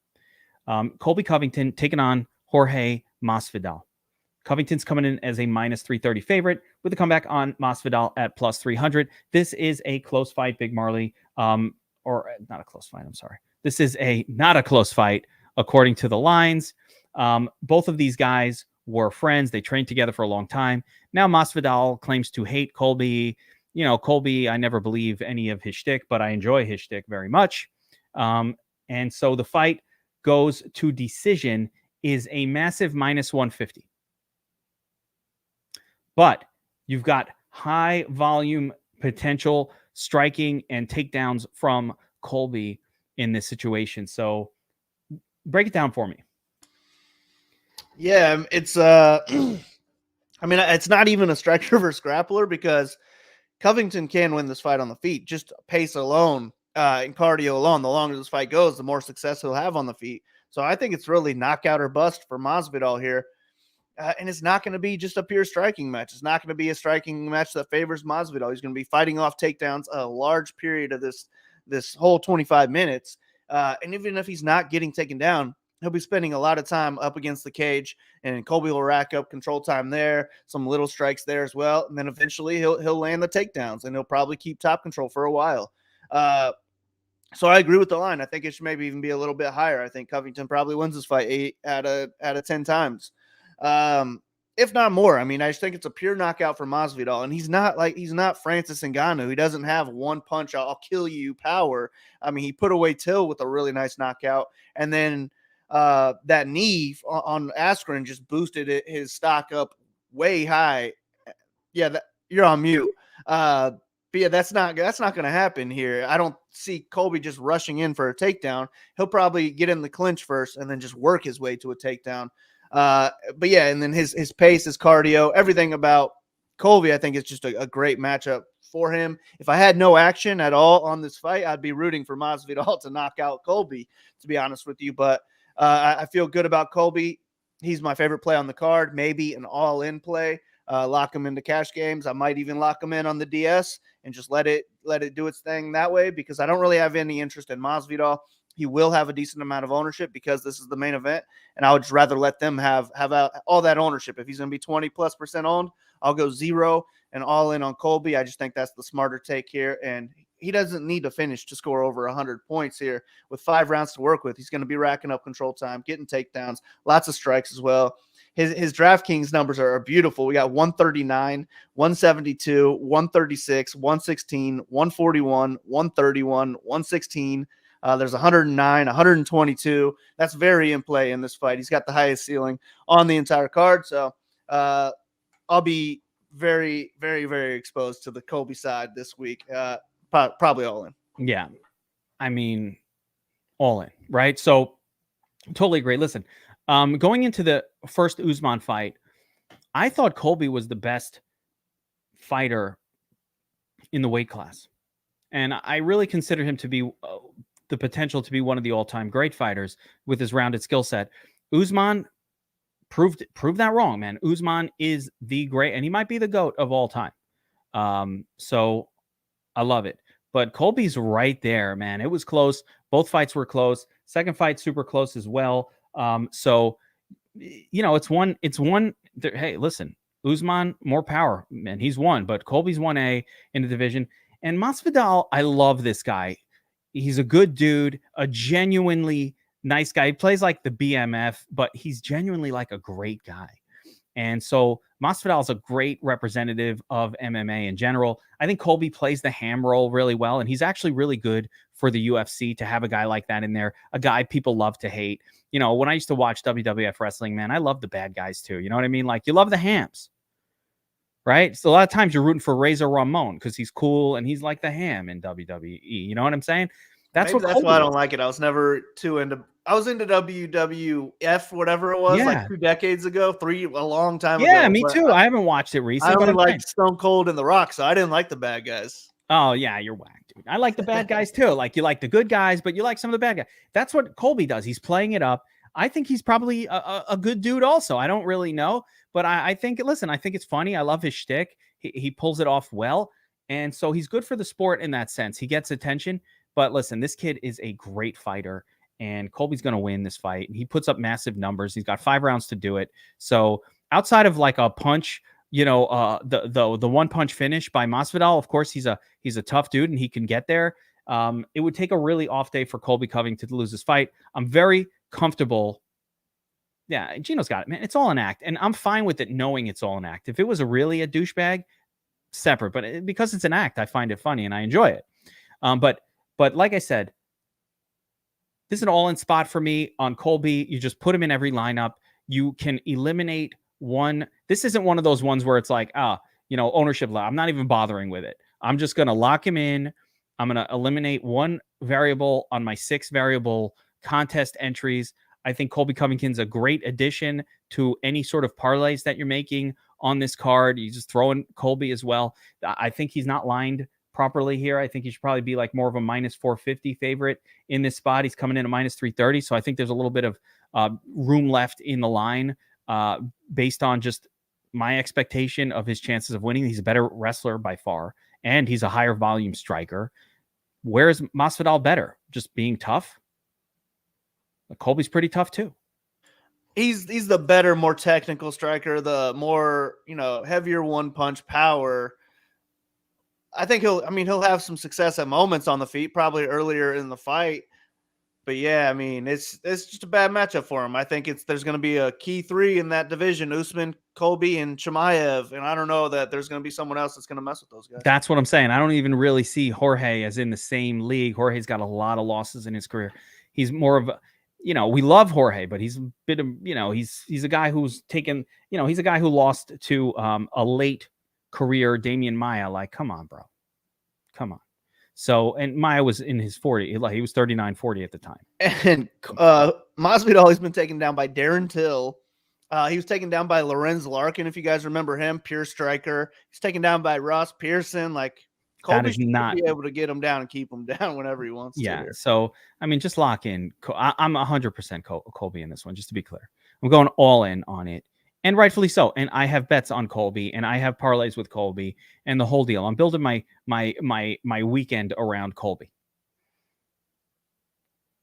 Colby Covington taking on Jorge Masvidal. Covington's coming in as a minus 330 favorite with a comeback on Masvidal at plus 300. This is a close fight, Big Marley. Or not a close fight, I'm sorry. This is not a close fight, according to the lines. Both of these guys were friends. They trained together for a long time. Now Masvidal claims to hate Colby. Colby, I never believe any of his shtick, but I enjoy his shtick very much. And so the fight goes to decision, is a massive minus 150. But you've got high volume potential striking and takedowns from Colby in this situation. So break it down for me. Yeah, it's I mean, it's not even a striker versus grappler, because Covington can win this fight on the feet. Just pace alone and cardio alone, the longer this fight goes, the more success he'll have on the feet. So I think it's really knockout or bust for Masvidal here. And it's not going to be just a pure striking match. It's not going to be a striking match that favors Masvidal. He's going to be fighting off takedowns a large period of this whole 25 minutes. And even if he's not getting taken down, he'll be spending a lot of time up against the cage, and Colby will rack up control time there, some little strikes there as well. And then eventually he'll land the takedowns, and he'll probably keep top control for a while. So I agree with the line. I think it should maybe even be a little bit higher. I think Covington probably wins this fight 8 out of 10 times. If not more. I mean, I just think it's a pure knockout for Masvidal, and he's not Francis Ngannou. He doesn't have one punch, I'll kill you power. I mean, he put away Till with a really nice knockout, and then that knee on Askren just boosted his stock up way high. Yeah, you're on mute. But yeah, that's not going to happen here. I don't see Colby just rushing in for a takedown. He'll probably get in the clinch first and then just work his way to a takedown. But yeah, and then his pace, his cardio, everything about Colby, I think is just a great matchup for him. If I had no action at all on this fight, I'd be rooting for Masvidal to knock out Colby, to be honest with you. But I feel good about Colby. He's my favorite play on the card, maybe an all-in play. Lock him into cash games. I might even lock him in on the DS and just let it do its thing that way, because I don't really have any interest in Masvidal. He will have a decent amount of ownership because this is the main event, and I would just rather let them have all that ownership. If he's going to be 20+% owned, I'll go 0 and all in on Colby. I just think that's the smarter take here, and he doesn't need to finish to score over 100 points here. With 5 rounds to work with, he's going to be racking up control time, getting takedowns, lots of strikes as well. His DraftKings numbers are beautiful. We got 139, 172, 136, 116, 141, 131, 116. There's 109, 122. That's very in play in this fight. He's got the highest ceiling on the entire card. So I'll be very, very, very exposed to the Colby side this week. Probably all in. Yeah. I mean, all in, right? So totally agree. Listen, going into the first Usman fight, I thought Colby was the best fighter in the weight class. And I really consider him to be the potential to be one of the all-time great fighters with his rounded skill set. Usman proved that wrong, man. Usman is the great, and he might be the GOAT of all time. So I love it. But Colby's right there, man. It was close. Both fights were close. Second fight, super close as well. So, it's one. Hey, listen, Usman, more power, man. He's won, but Colby's 1A in the division. And Masvidal, I love this guy. He's a good dude, a genuinely nice guy. He plays like the BMF, but he's genuinely like a great guy. And so Masvidal is a great representative of MMA in general. I think Colby plays the ham role really well, and he's actually really good for the UFC to have a guy like that in there, a guy people love to hate. When I used to watch WWF wrestling, man, I love the bad guys too. You know what I mean? Like, you love the hams, right? So a lot of times you're rooting for Razor Ramon because he's cool and he's like the ham in WWE. You know what I'm saying? That's why Colby I don't like it. I was never too into. I was into WWF, whatever it was, like 2 decades ago, a long time ago. Yeah, me too. I haven't watched it recently. I only liked Stone Cold and The Rock, so I didn't like the bad guys. Oh, yeah, you're whack, dude. I like the bad guys too. Like, you like the good guys, but you like some of the bad guys. That's what Colby does. He's playing it up. I think he's probably a good dude also. I don't really know, but I think, listen, I think it's funny. I love his shtick. He pulls it off well. And so he's good for the sport in that sense. He gets attention. But listen, this kid is a great fighter, and Colby's going to win this fight. He puts up massive numbers. He's got 5 rounds to do it. So outside of like a punch, the one punch finish by Masvidal, of course, he's a tough dude and he can get there. It would take a really off day for Colby Covington to lose this fight. I'm very comfortable. Yeah, Gino's got it, man. It's all an act, and I'm fine with it knowing it's all an act. If it was really a douchebag, separate. But because it's an act, I find it funny and I enjoy it. But like I said, this is an all-in spot for me on Colby. You just put him in every lineup. You can eliminate one. This isn't one of those ones where it's like, ownership. I'm not even bothering with it. I'm just going to lock him in. I'm going to eliminate one variable on my 6 variable contest entries. I think Colby Covington's a great addition to any sort of parlays that you're making on this card. You just throw in Colby as well. I think he's not lined properly here. I think he should probably be like more of a minus 450 favorite in this spot. He's coming in at minus 330. So I think there's a little bit of room left in the line based on just my expectation of his chances of winning. He's a better wrestler by far, and he's a higher volume striker. Where is Masvidal better? Just being tough? Colby's pretty tough too. He's the better, more technical striker, the more, heavier one punch power. I think he'll have some success at moments on the feet, probably earlier in the fight. But yeah, I mean, it's just a bad matchup for him. I think there's going to be a key 3 in that division: Usman, Colby, and Chimaev. And I don't know that there's going to be someone else that's going to mess with those guys. That's what I'm saying. I don't even really see Jorge as in the same league. Jorge's got a lot of losses in his career. He's more of a, we love Jorge, but he's a bit of, he's a guy who's taken, he's a guy who lost to a late career Damian Maia. Like, come on, bro. Come on. So, and Maya was in his 40. Like, he was 39, 40 at the time. And Masvidal has been taken down by Darren Till. He was taken down by Lorenz Larkin, if you guys remember him, pure striker. He's taken down by Ross Pearson. Like, Colby should be able to get him down and keep him down whenever he wants to. Yeah. So, I mean, just lock in. I'm 100% Colby in this one, just to be clear. I'm going all in on it. And rightfully so. And I have bets on Colby, and I have parlays with Colby, and the whole deal. I'm building my weekend around Colby.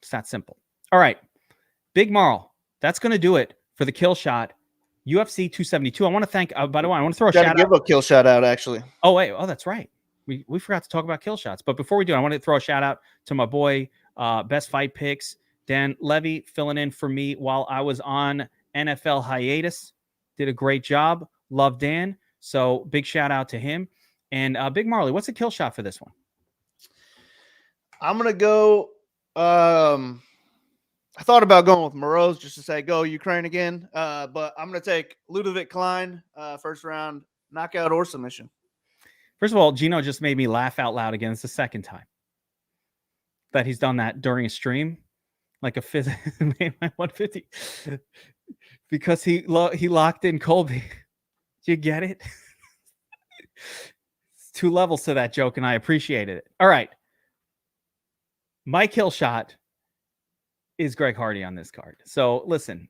It's that simple. All right. Big Marl. That's going to do it for the kill shot. UFC 272. I want to thank, by the way, I want to throw a shout out. Give a kill shot out, actually. Oh, wait. Oh, that's right. We forgot to talk about kill shots. But before we do, I want to throw a shout out to my boy, Best Fight Picks, Dan Levy, filling in for me while I was on NFL hiatus. Did a great job. Love Dan. So big shout out to him. And Big Marley, what's a kill shot for this one? I'm going to go. I thought about going with Moroz just to say go Ukraine again. But I'm going to take Ludavid Klein, first round knockout or submission. First of all, Gino just made me laugh out loud again. It's the second time that he's done that during a stream. Like a fifth, 150. Because he locked in Colby. Do you get it? It's 2 levels to that joke, and I appreciated it. All right. My kill shot is Greg Hardy on this card. So listen,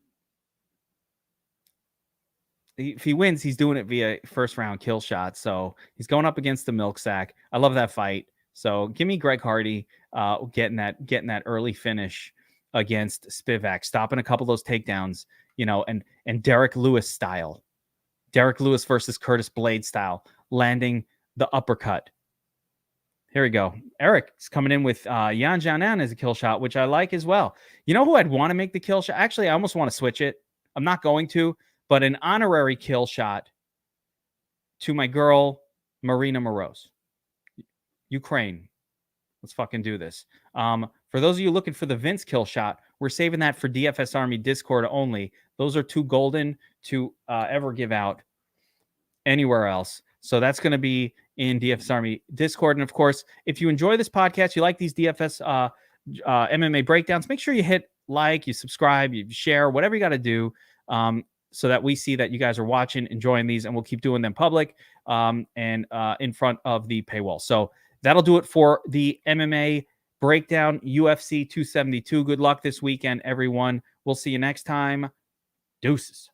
if he wins, he's doing it via first round kill shot. So he's going up against the milk sack. I love that fight. So give me Greg Hardy getting that early finish against Spivak, stopping a couple of those takedowns, and Derek Lewis style. Derek Lewis versus Curtis Blade style, landing the uppercut. Here we go. Eric is coming in with Yan Jianan as a kill shot, which I like as well. You know who I'd want to make the kill shot? Actually, I almost want to switch it. I'm not going to, but an honorary kill shot to my girl, Marina Moroz. Ukraine. Let's fucking do this. For those of you looking for the Vince kill shot, we're saving that for DFS Army Discord only. Those are too golden to ever give out anywhere else. So that's going to be in DFS Army Discord. And of course, if you enjoy this podcast, you like these DFS MMA breakdowns, make sure you hit like, you subscribe, you share, whatever you got to do, so that we see that you guys are watching, enjoying these, and we'll keep doing them public and in front of the paywall. So that'll do it for the MMA breakdown, UFC 272. Good luck this weekend, everyone. We'll see you next time. Deuces.